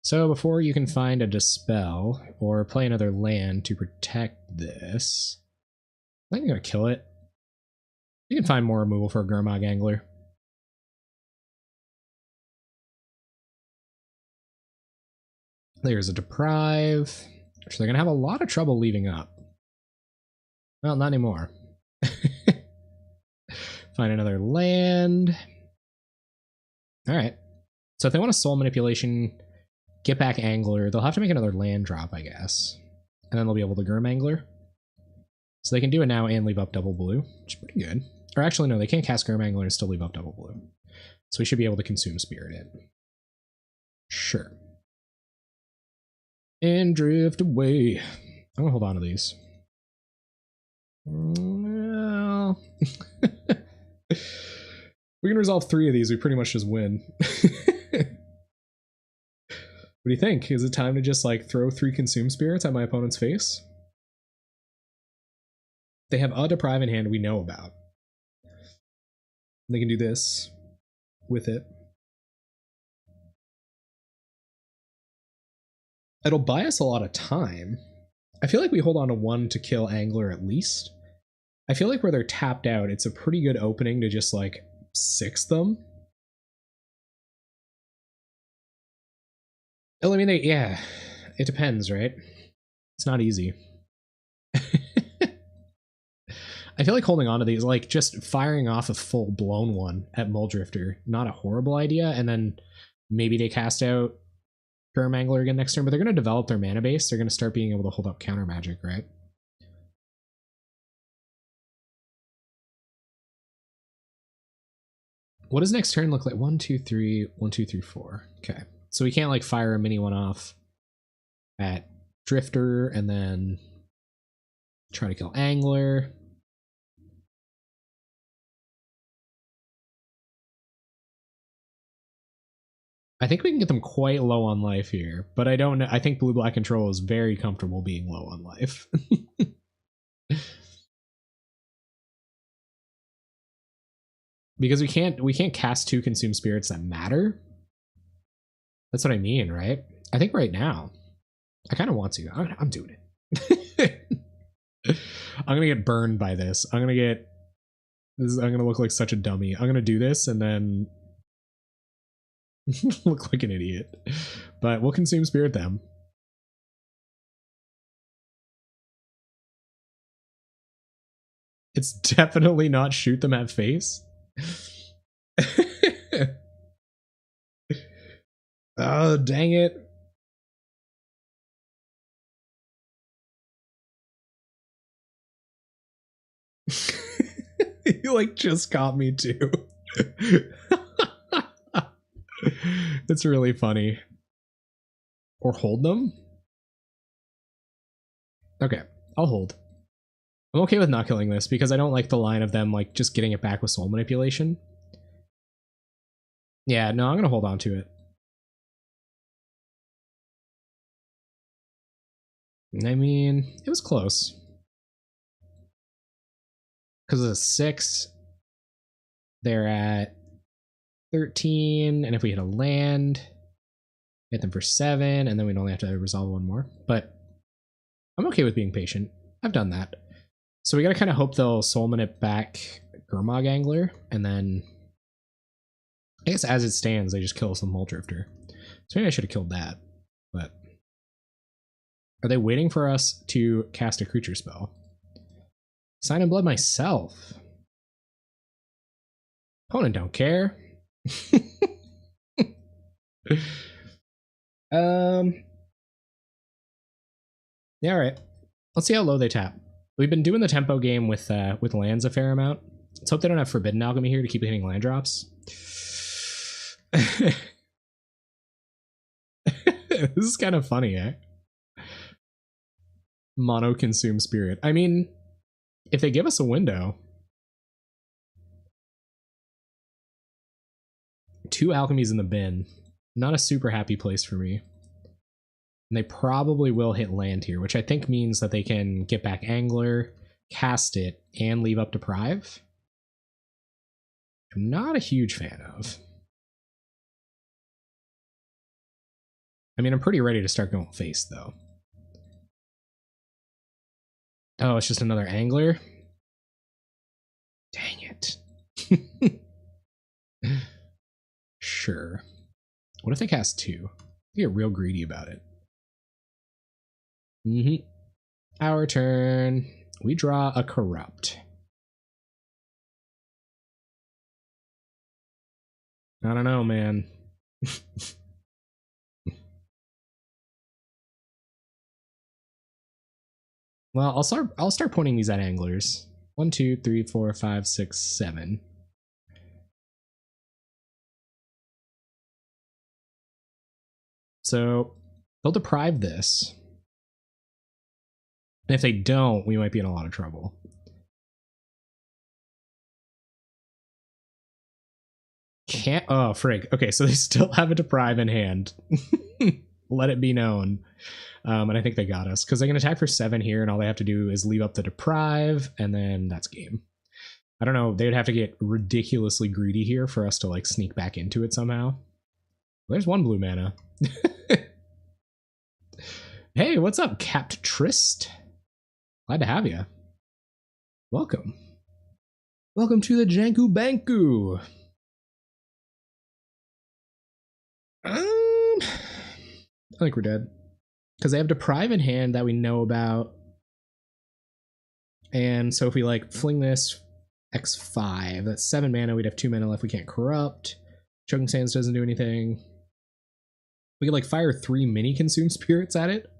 So before you can find a Dispel or play another land to protect this, I think I'm going to kill it. You can find more removal for a Gurmag Angler. There's a Deprive, which they're going to have a lot of trouble leaving up. Well, not anymore. Find another land. Alright. So if they want a Soul Manipulation, get back Angler, they'll have to make another land drop, I guess. And then they'll be able to Gurm Angler. So they can do it now and leave up double blue, which is pretty good. Or actually, no, they can't cast Gurm Angler and still leave up double blue. So we should be able to Consume Spirit it. Sure. And drift away. I'm gonna hold on to these. Well, we can resolve 3 of these, we pretty much just win. What do you think? Is it time to just like throw 3 Consume Spirits at my opponent's face? They have a Deprive in hand we know about. They can do this with it. It'll buy us a lot of time. I feel like we hold on to 1 to kill Angler at least. I feel like where they're tapped out, it's a pretty good opening to just like 6 them. Well, I mean, yeah, it depends, right? It's not easy. I feel like holding on to these, like just firing off a full blown one at Muldrifter, not a horrible idea. And then maybe they cast out Paramangler again next turn, but they're going to develop their mana base. They're going to start being able to hold up counter magic, right? What does next turn look like? 1, 2, 3, 1, 2, 3, 4. Okay. So we can't like fire a mini one off at Drifter and then try to kill Angler. I think we can get them quite low on life here, but I don't know. I think blue-black control is very comfortable being low on life. Because we can't cast 2 consume spirits that matter. That's what I mean, right? I think right now, I kind of want to. I'm doing it. I'm gonna get burned by this. I'm gonna look like such a dummy. I'm gonna do this and then look like an idiot. But we'll consume spirit them. It's definitely not shoot them at face. Oh, dang it. You like just caught me too. It's really funny. Or hold them? Okay, I'll hold. I'm okay with not killing this because I don't like the line of them like just getting it back with soul manipulation. Yeah, no, I'm gonna hold on to it. I mean, it was close. Because of the 6, they're at 13, and if we hit a land, hit them for 7, and then we'd only have to resolve 1 more. But I'm okay with being patient. I've done that. So we gotta kind of hope they'll soulman it back Gurmag Angler, and then I guess as it stands, they just kill some Muldrifter. So maybe I should have killed that. But are they waiting for us to cast a creature spell? Sign in Blood myself. Opponent don't care. Yeah, all right. Let's see how low they tap. We've been doing the tempo game with lands a fair amount. Let's hope they don't have Forbidden Alchemy here to keep hitting land drops. This is kind of funny, eh? Mono consume spirit. I mean, if they give us a window, 2 alchemies in the bin. Not a super happy place for me. And they probably will hit land here, which I think means that they can get back Angler, cast it, and leave up Deprive. I'm not a huge fan of. I mean, I'm pretty ready to start going face, though. Oh, it's just another Angler? Dang it. Sure. What if they cast 2? They get real greedy about it. Our turn. We draw a Corrupt. I don't know, man. Well, I'll start pointing these at anglers. 1, 2, 3, 4, 5, 6, 7. So they'll deprive this. And if they don't, we might be in a lot of trouble. Can't. Oh, frig. Okay, so they still have a deprive in hand. Let it be known. And I think they got us because they can attack for 7 here, and all they have to do is leave up the deprive, and then that's game. I don't know. They would have to get ridiculously greedy here for us to like sneak back into it somehow. There's 1 blue mana. Hey, what's up, Capt Trist? Glad to have you. Welcome. Welcome to the Janku Banku. I think we're dead. Because they have Deprive in hand that we know about. And so if we like fling this X5, that's 7 mana, we'd have 2 mana left, we can't corrupt. Choking Sands doesn't do anything. We could like fire 3 mini Consume Spirits at it.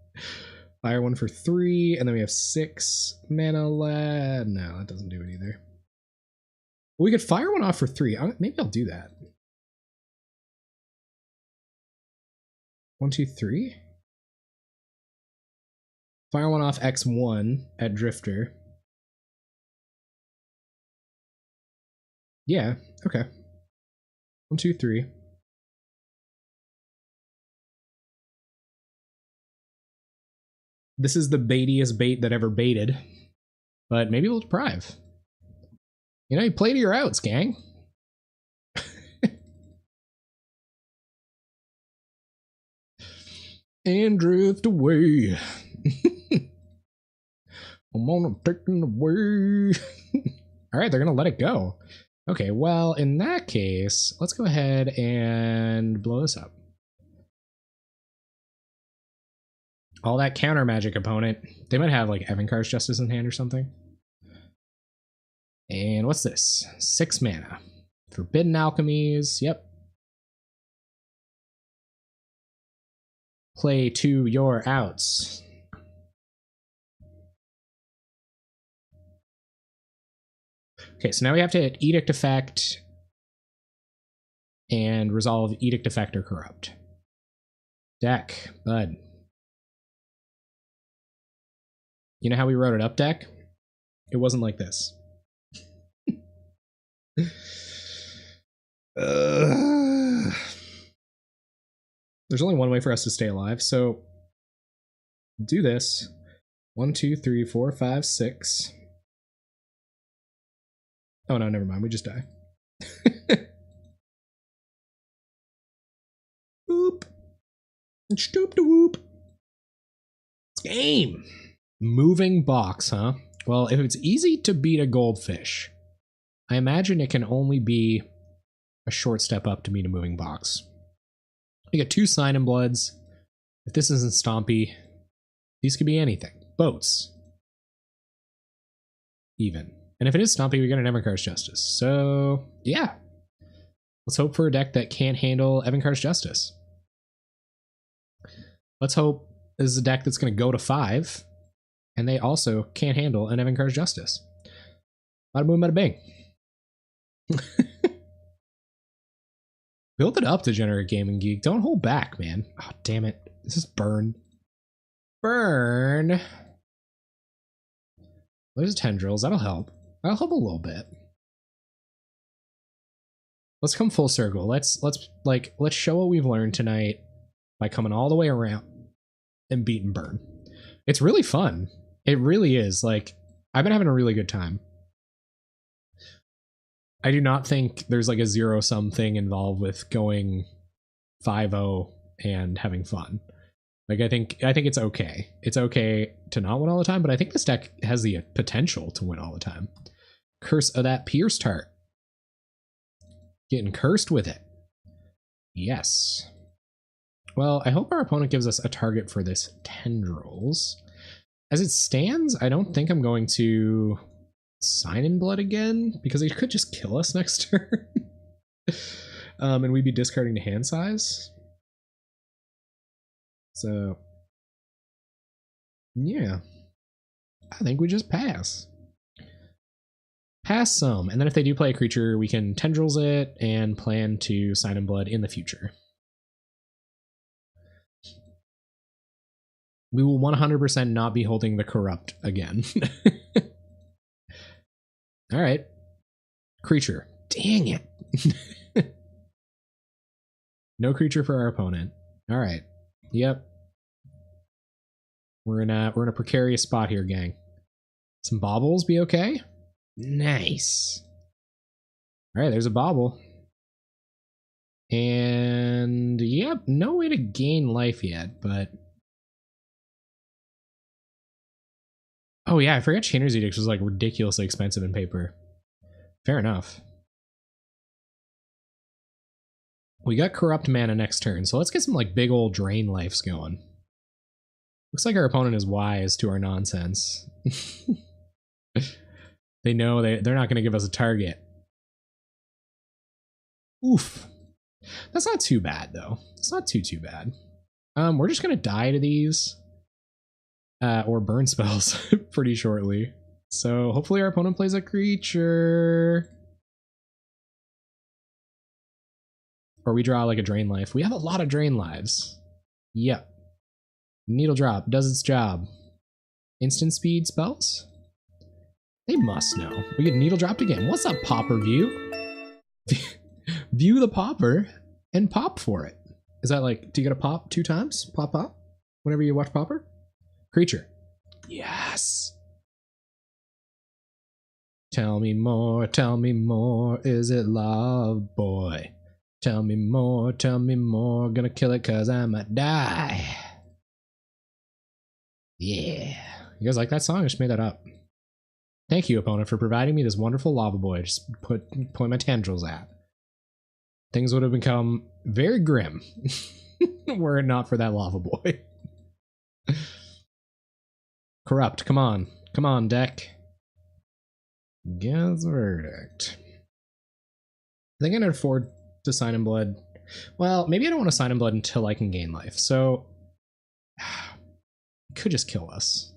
Fire 1 for 3, and then we have 6 mana left. No, that doesn't do it either. We could fire 1 off for 3. Maybe I'll do that. 1, 2, 3. Fire 1 off X1 at Drifter. Yeah, okay. 1, 2, 3. This is the baitiest bait that ever baited. But maybe we'll Deprive. You know, you play to your outs, gang. And drift away. I'm gonna take it away. Alright, they're gonna let it go. Okay, well, in that case, let's go ahead and blow this up. All that counter magic opponent. They might have like Evankar's Justice in hand or something. And what's this? 6 mana. Forbidden Alchemies, yep. Play to your outs. Okay, so now we have to hit Edict Effect and resolve Edict Effect or Corrupt. Deck, bud. You know how we wrote it up, deck? It wasn't like this. There's only one way for us to stay alive, so do this. 1, 2, 3, 4, 5, 6. Oh no, never mind. We just die. Boop. Stoop to whoop. It's game. Moving box, huh? Well, if it's easy to beat a goldfish, I imagine it can only be a short step up to meet a moving box. We got 2 Sign and Bloods. If this isn't Stompy, these could be anything. Boats. Even. And if it is Stompy, we got an Evankar's Justice. So, yeah. Let's hope for a deck that can't handle Evankar's Justice. Let's hope this is a deck that's going to go to 5, and they also can't handle an Evankar's Justice. Bada boom, bada bing. Build it up, Degenerate Gaming Geek. Don't hold back, man. Oh, damn it. This is burn. Burn. There's tendrils. That'll help. That'll help a little bit. Let's come full circle. Let's show what we've learned tonight by coming all the way around and beating burn. It's really fun. It really is. Like, I've been having a really good time. I do not think there's like a zero-sum thing involved with going 5-0 and having fun. Like, I think it's okay. It's okay to not win all the time, but I think this deck has the potential to win all the time. Curse of that Pierce Tart. Getting cursed with it. Yes. Well, I hope our opponent gives us a target for this Tendrils. As it stands, I don't think I'm going to Sign in Blood again, because he could just kill us next turn. And we'd be discarding to hand size. So, yeah. I think we just pass. Pass some, and then if they do play a creature, we can Tendrils it and plan to Sign in Blood in the future. We will 100% not be holding the Corrupt again. Alright. Creature. Dang it. No creature for our opponent. Alright. Yep. We're in a precarious spot here, gang. Some baubles be okay? Nice. Alright, there's a bauble. And yep, no way to gain life yet, but Oh yeah, I forgot Chainer's Edict was like ridiculously expensive in paper. Fair enough. We got Corrupt Mana next turn, so let's get some like big old drain lives going. Looks like our opponent is wise to our nonsense. They know they're not going to give us a target. Oof. That's not too bad, though. It's not too bad. We're just going to die to these. Or burn spells pretty shortly. So hopefully our opponent plays a creature. Or we draw like a drain life. We have a lot of drain lives. Yep. Needle Drop does its job. Instant speed spells? They must know. We get Needle Dropped again. What's up, Pauper View? View the Pauper and pop for it. Is that like, do you get a pop 2 times? Pop, pop? Whenever you watch Pauper? Creature. Yes. Tell me more, is it love, boy? Tell me more, gonna kill it cause I might die. Yeah. You guys like that song? I just made that up. Thank you, opponent, for providing me this wonderful lava boy to just point my tendrils at. Things would have become very grim were it not for that lava boy. Corrupt, come on. Come on, deck. Guess verdict. I think I can afford to sign in blood. Well, maybe I don't want to sign in blood until I can gain life, so it could just kill us.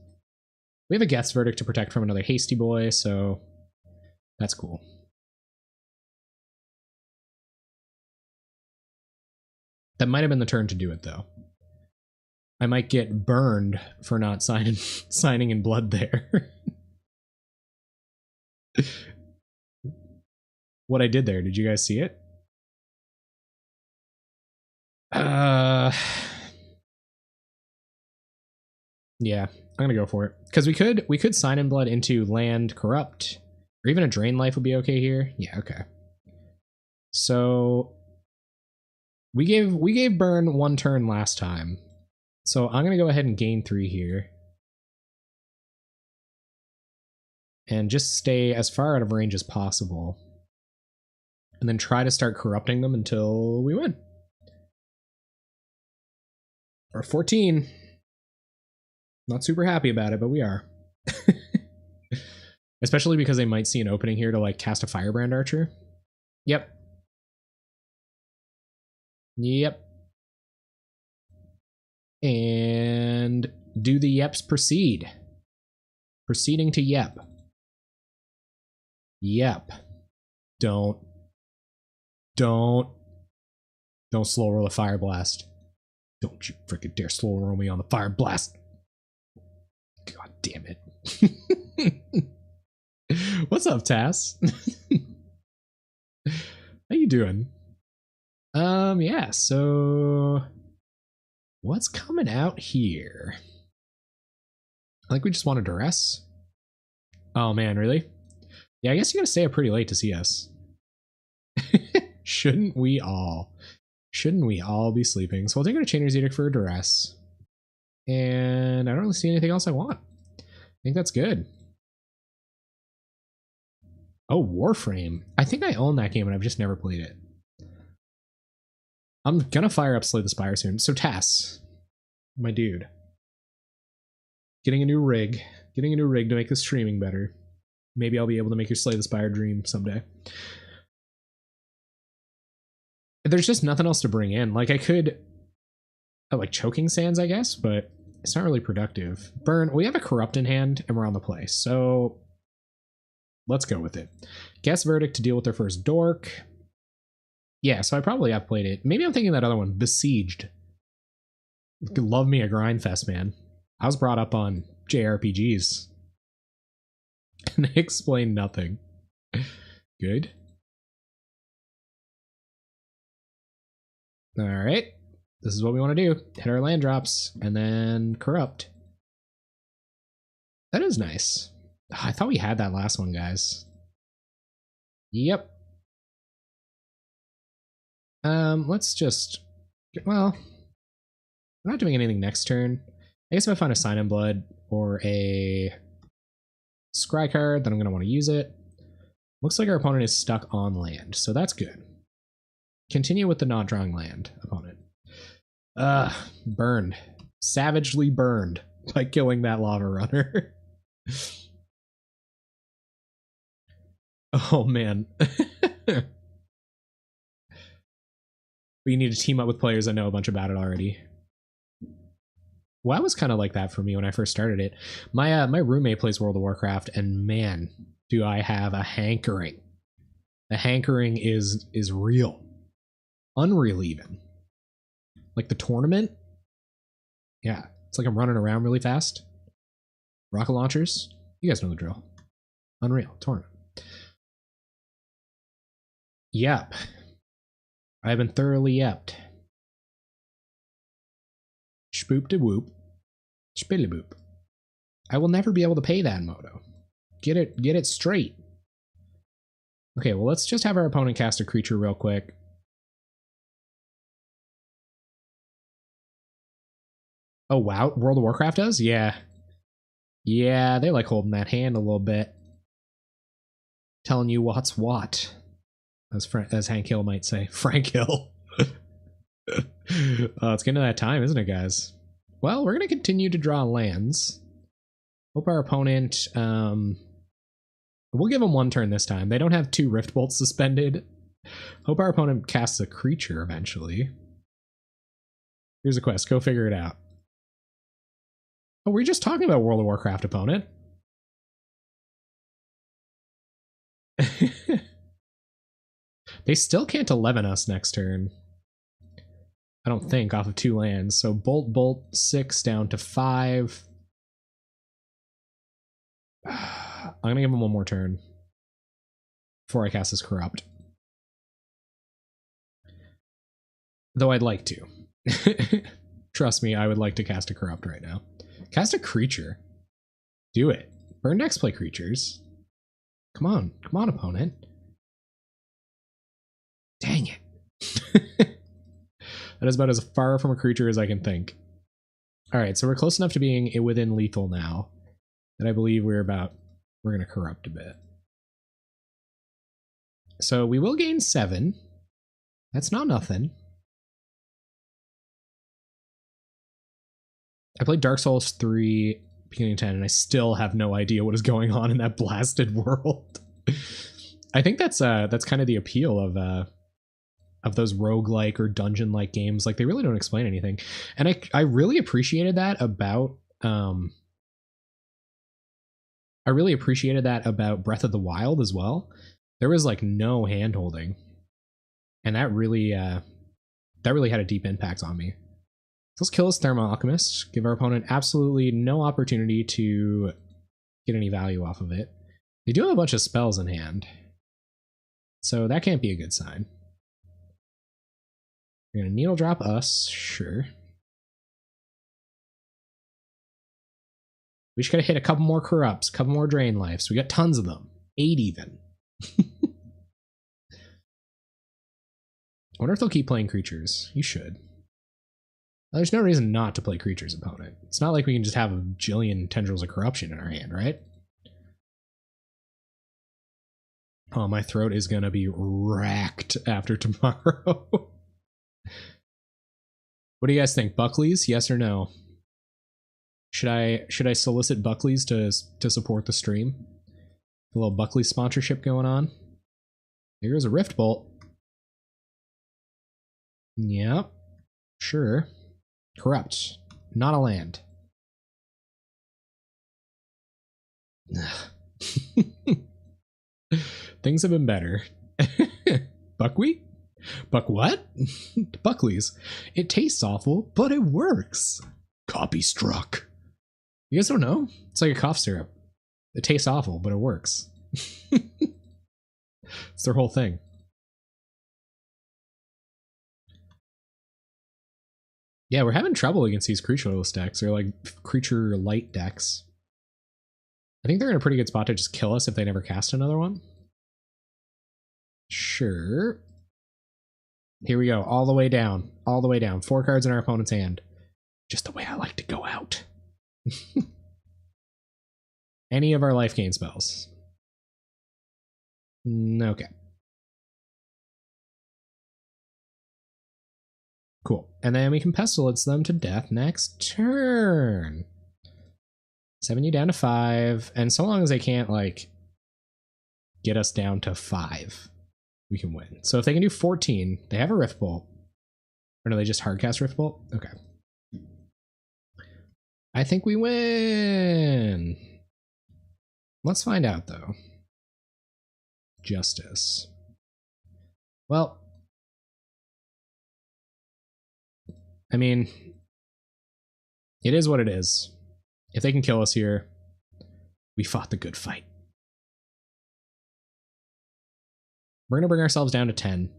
We have a Guess Verdict to protect from another Hasty Boy, so that's cool. That might have been the turn to do it, though. I might get burned for not signing in blood there. What I did there, did you guys see it? Yeah, I'm gonna go for it. Because we could sign in blood into land corrupt. Or even a drain life would be okay here. Yeah, okay. So we gave burn 1 turn last time. So I'm gonna go ahead and gain 3 here. And just stay as far out of range as possible. And then try to start corrupting them until we win. Or 14. Not super happy about it, but we are. Especially because they might see an opening here to like cast a Firebrand Archer. Yep. Yep. And do the yeps proceed? Proceeding to yep. Yep. Don't slow roll a Fire Blast. Don't you freaking dare slow roll me on the Fire Blast. God damn it. What's up, Tass? How you doing? Yeah, so what's coming out here? I think we just want a duress. Oh man, really? Yeah, I guess you gotta stay up pretty late to see us. Shouldn't we all? Shouldn't we all be sleeping? So we'll take out a Chainer's Edict for a duress. And I don't really see anything else I want. I think that's good. Oh, Warframe. I think I own that game and I've just never played it. I'm gonna fire up Slay the Spire soon. So Tass, my dude. Getting a new rig. Getting a new rig to make the streaming better. Maybe I'll be able to make your Slay the Spire dream someday. There's just nothing else to bring in. Like I could like Choking Sands, I guess, but it's not really productive. Burn, we have a Corrupt in hand and we're on the play, so let's go with it. Guess Verdict to deal with their first dork. Yeah, so I probably have played it. Maybe I'm thinking that other one, Besieged. Love me a Grindfest, man. I was brought up on JRPGs. And they explain nothing. Good. Alright. This is what we want to do. Hit our land drops, and then Corrupt. That is nice. Oh, I thought we had that last one, guys. Yep. Let's just... Well, we're not doing anything next turn. I guess if I find a Sign in Blood or a Scry card, then I'm going to want to use it. Looks like our opponent is stuck on land, so that's good. Continue with the not drawing land opponent. Burned. Savagely burned by killing that lava runner. Oh man. We need to team up with players that know a bunch about it already. Well, that was kind of like that for me when I first started it. My roommate plays World of Warcraft, and man, do I have a hankering. The hankering is real. Unreal even. Like the tournament? Yeah, it's like I'm running around really fast. Rocket launchers? You guys know the drill. Unreal. Tournament. Yep. I've been thoroughly yepped. Spoop de whoop. Spilly boop. I will never be able to pay that, Moto. Get it straight. Okay, well, let's just have our opponent cast a creature real quick. Oh, wow. World of Warcraft does? Yeah. Yeah, they like holding that hand a little bit. Telling you what's what. As Hank Hill might say. Frank Hill. It's getting to that time, isn't it, guys? Well, we're going to continue to draw lands. Hope our opponent... we'll give them one turn this time. They don't have 2 Rift Bolts suspended. Hope our opponent casts a creature eventually. Here's a quest. Go figure it out. Oh, we're just talking about World of Warcraft, opponent. They still can't 11 us next turn. I don't think, off of 2 lands. So Bolt, 6 down to 5. I'm going to give him one more turn before I cast this Corrupt. Though I'd like to. Trust me, I would like to cast a Corrupt right now. Cast a creature. Do it. Burn decks play creatures. Come on, opponent. Dang it. That is about as far from a creature as I can think. Alright, so we're close enough to being within lethal now that I believe we're going to corrupt a bit. So we will gain 7. That's not nothing. I played Dark Souls 3 beginning 10, and I still have no idea what is going on in that blasted world. I think that's kind of the appeal of those roguelike or dungeon-like games. Like, they really don't explain anything. And I really appreciated that about Breath of the Wild as well. There was like no hand-holding. And that really had a deep impact on me. So let's kill this Thermal Alchemist, give our opponent absolutely no opportunity to get any value off of it. They do have a bunch of spells in hand, so that can't be a good sign. We're going to Needle Drop us, sure. We just got to hit a couple more Corrupts, a couple more Drain Lives. We got tons of them. 8 even. I wonder if they'll keep playing creatures. You should. There's no reason not to play creatures, opponent. It's not like we can just have a jillion Tendrils of Corruption in our hand, right? Oh, my throat is gonna be wrecked after tomorrow. What do you guys think? Buckley's, yes or no? Should I solicit Buckley's to support the stream? A little Buckley sponsorship going on. Here's a Rift Bolt. Yep, sure. Corrupt. Not a land. Things have been better. Buckwheat? Buck what? Buckley's. It tastes awful, but it works. Copy struck. You guys don't know? It's like a cough syrup. It tastes awful, but it works. It's their whole thing. Yeah, we're having trouble against these creatureless decks. They're like creature light decks. I think they're in a pretty good spot to just kill us if they never cast another one. Sure. Here we go. All the way down. All the way down. 4 cards in our opponent's hand. Just the way I like to go out. any of our life gain spells. Okay. Cool. And then we can pestilence them to death next turn. 7 you down to 5. And so long as they can't, like, get us down to 5, we can win. So if they can do 14, they have a Rift Bolt. Or no, they just hardcast Rift Bolt? Okay. I think we win. Let's find out, though. Justice. Well, I mean, it is what it is. If they can kill us here, we fought the good fight. We're gonna bring ourselves down to 10.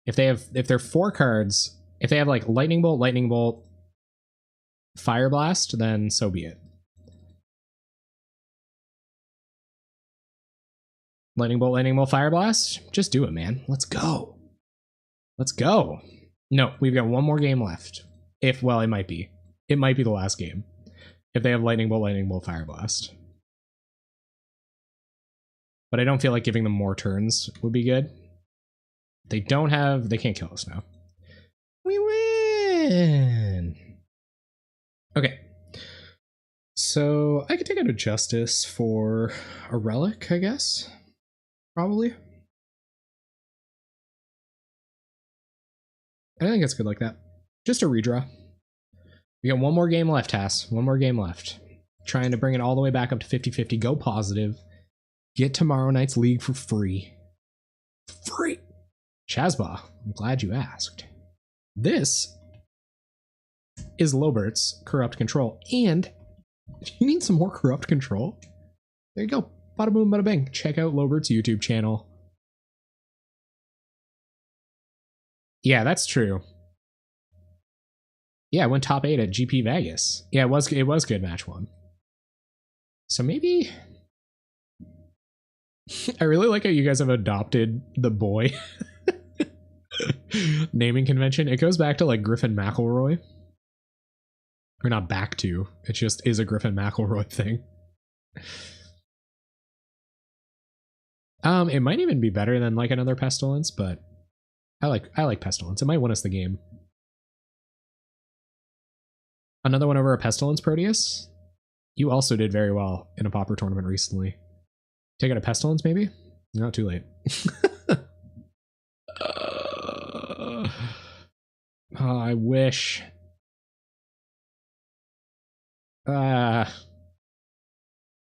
If they're 4 cards, if they have like Lightning Bolt, Fire Blast, then so be it. Lightning Bolt, Fire Blast? Just do it, man. Let's go. Let's go. No, we've got one more game left. Well, it might be. It might be the last game. If they have Lightning Bolt, Fire Blast. But I don't feel like giving them more turns would be good. They can't kill us now. We win! Okay. So I could take out a Justice for a Relic, I guess. Probably. I think it's good like that. Just a redraw. We got one more game left, Haas. One more game left. Trying to bring it all the way back up to 50-50. Go positive. Get tomorrow night's league for free. Free! Chazba, I'm glad you asked. This is Lobert's Corrupt Control. And you need some more Corrupt Control? There you go. Bada boom, bada bing. Check out Lobert's YouTube channel. Yeah, that's true. Yeah, I went top 8 at GP Vegas. Yeah, it was good match 1. So maybe I really like how you guys have adopted the boy naming convention. It goes back to like Griffin McElroy. Or not back to. It just is a Griffin McElroy thing. It might even be better than like another Pestilence, but I like Pestilence. It might win us the game. Another one over a Pestilence, Proteus. You also did very well in a Pauper tournament recently. Take out a Pestilence, maybe? Not too late. Oh, I wish. Not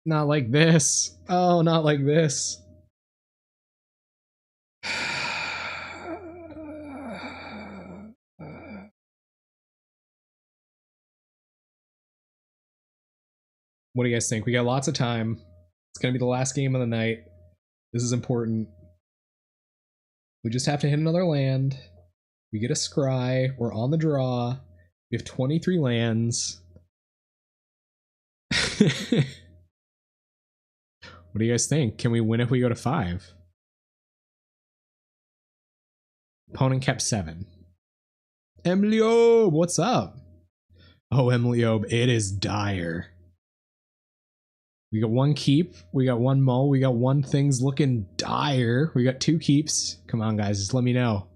like this. Oh, not like this. What do you guys think? We got lots of time. It's going to be the last game of the night. This is important. We just have to hit another land. We get a scry. We're on the draw. We have 23 lands. What do you guys think? Can we win if we go to 5? Opponent kept 7. Emiliob, what's up? Oh, Emiliob, it is dire. We got 1 keep, we got 1 mull, we got 1 things looking dire. We got 2 keeps. Come on, guys, just let me know.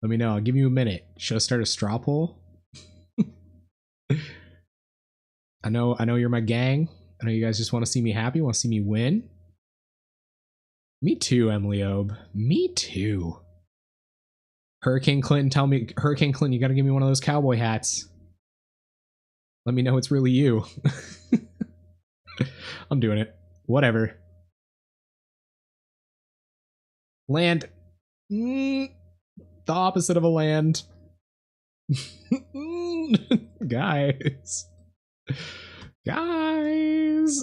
Let me know. I'll give you a minute. Should I start a straw poll? I know you're my gang. I know you guys just want to see me happy, want to see me win. Me too, Emiliob. Me too. Hurricane Clinton, tell me, Hurricane Clinton, you gotta give me one of those cowboy hats. Let me know it's really you. I'm doing it. Whatever. Land. The opposite of a land. Guys. Guys.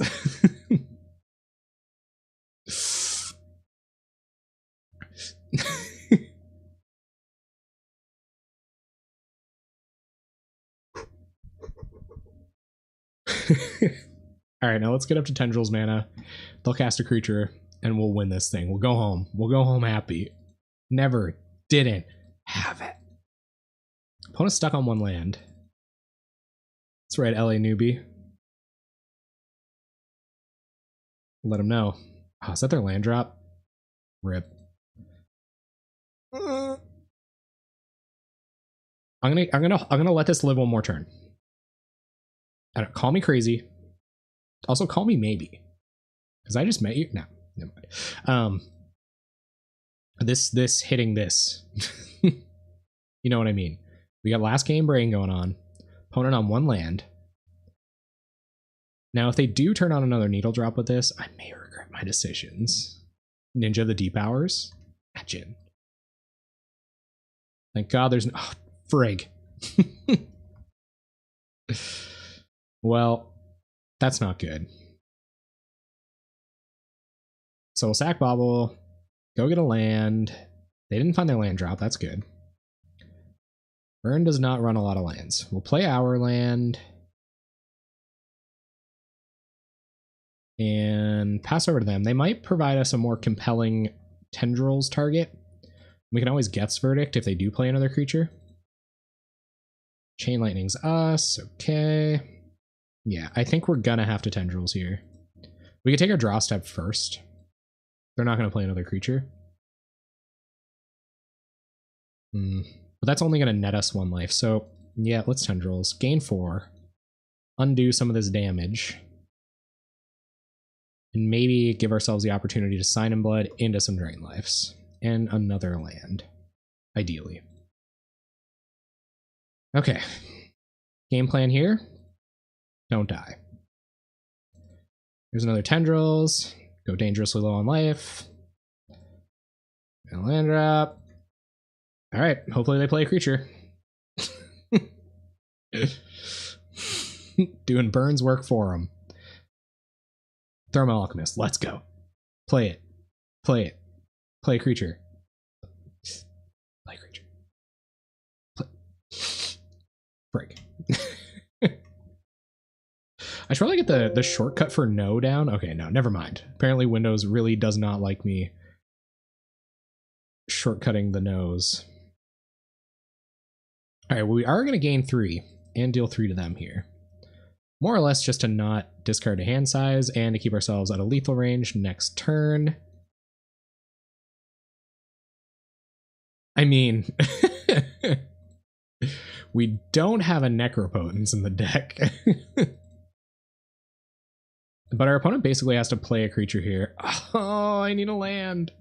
All right, now let's get up to Tendrils mana. They'll cast a creature, and we'll win this thing. We'll go home. We'll go home happy. Never didn't have it. Opponent's stuck on 1 land. That's right, LA newbie. Let them know. Oh, is that their land drop? Rip. I'm gonna let this live one more turn. I don't, call me crazy. Also, call me maybe, because I just met you. No, never mind. This hitting this. You know what I mean. We got last game brain going on. Opponent on one land. Now, if they do turn on another needle drop with this, I may regret my decisions. Ninja the Deep Hours. Imagine. Thank God there's no... Oh, frig. Well, that's not good. So we'll sack Bobble. Go get a land. They didn't find their land drop. That's good. Burn does not run a lot of lands. We'll play our land. And pass over to them. They might provide us a more compelling Tendrils target. We can always Geth's Verdict if they do play another creature. Chain Lightning's us. Okay. Yeah, I think we're gonna have to Tendrils here. We could take our draw step first. They're not gonna play another creature. But that's only gonna net us 1 life. So yeah, let's Tendrils. Gain 4. Undo some of this damage. And maybe give ourselves the opportunity to Sign in Blood into some Drain Lives. And another land. Ideally. Okay. Game plan here. Don't die. There's another Tendrils. Go dangerously low on life. And land drop. Alright, hopefully they play a creature. Doing Burns work for them. Thermal Alchemist, let's go. Play it. Play it. Play a creature. Play a creature. Play. Break. I should probably get the shortcut for no down. Okay, no, never mind. Apparently Windows really does not like me shortcutting the nose. Alright, well, we are going to gain 3 and deal 3 to them here. More or less just to not discard a hand size and to keep ourselves out of lethal range next turn. I mean, we don't have a Necropotence in the deck. But our opponent basically has to play a creature here. Oh, I need a land.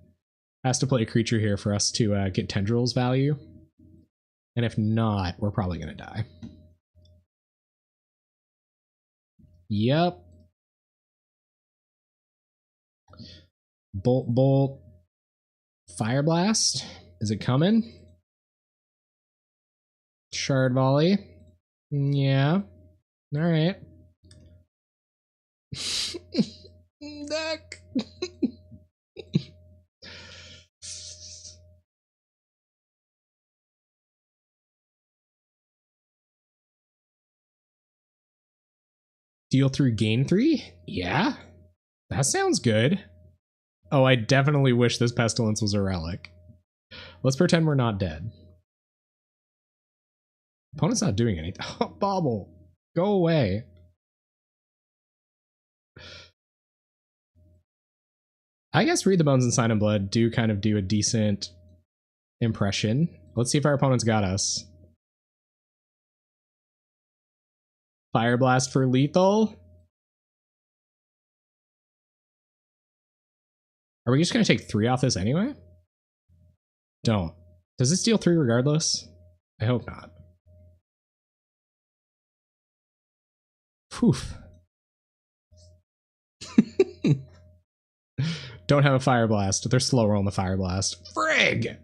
Has to play a creature here for us to get Tendrils value. And if not, we're probably going to die. Yep. Bolt, bolt. Fire Blast. Is it coming? Shard Volley. Yeah. All right. Deck. Deal through gain 3? Yeah. That sounds good. Oh, I definitely wish this Pestilence was a relic. Let's pretend we're not dead. Opponent's not doing anything. Oh, Bobble. Go away. I guess Read the Bones and Sign in Blood do kind of do a decent impression. Let's see if our opponent's got us. Fire Blast for lethal? Are we just going to take 3 off this anyway? Don't. Does this deal 3 regardless? I hope not. Poof. Don't have a Fire Blast. They're slower on the Fire Blast. Frig!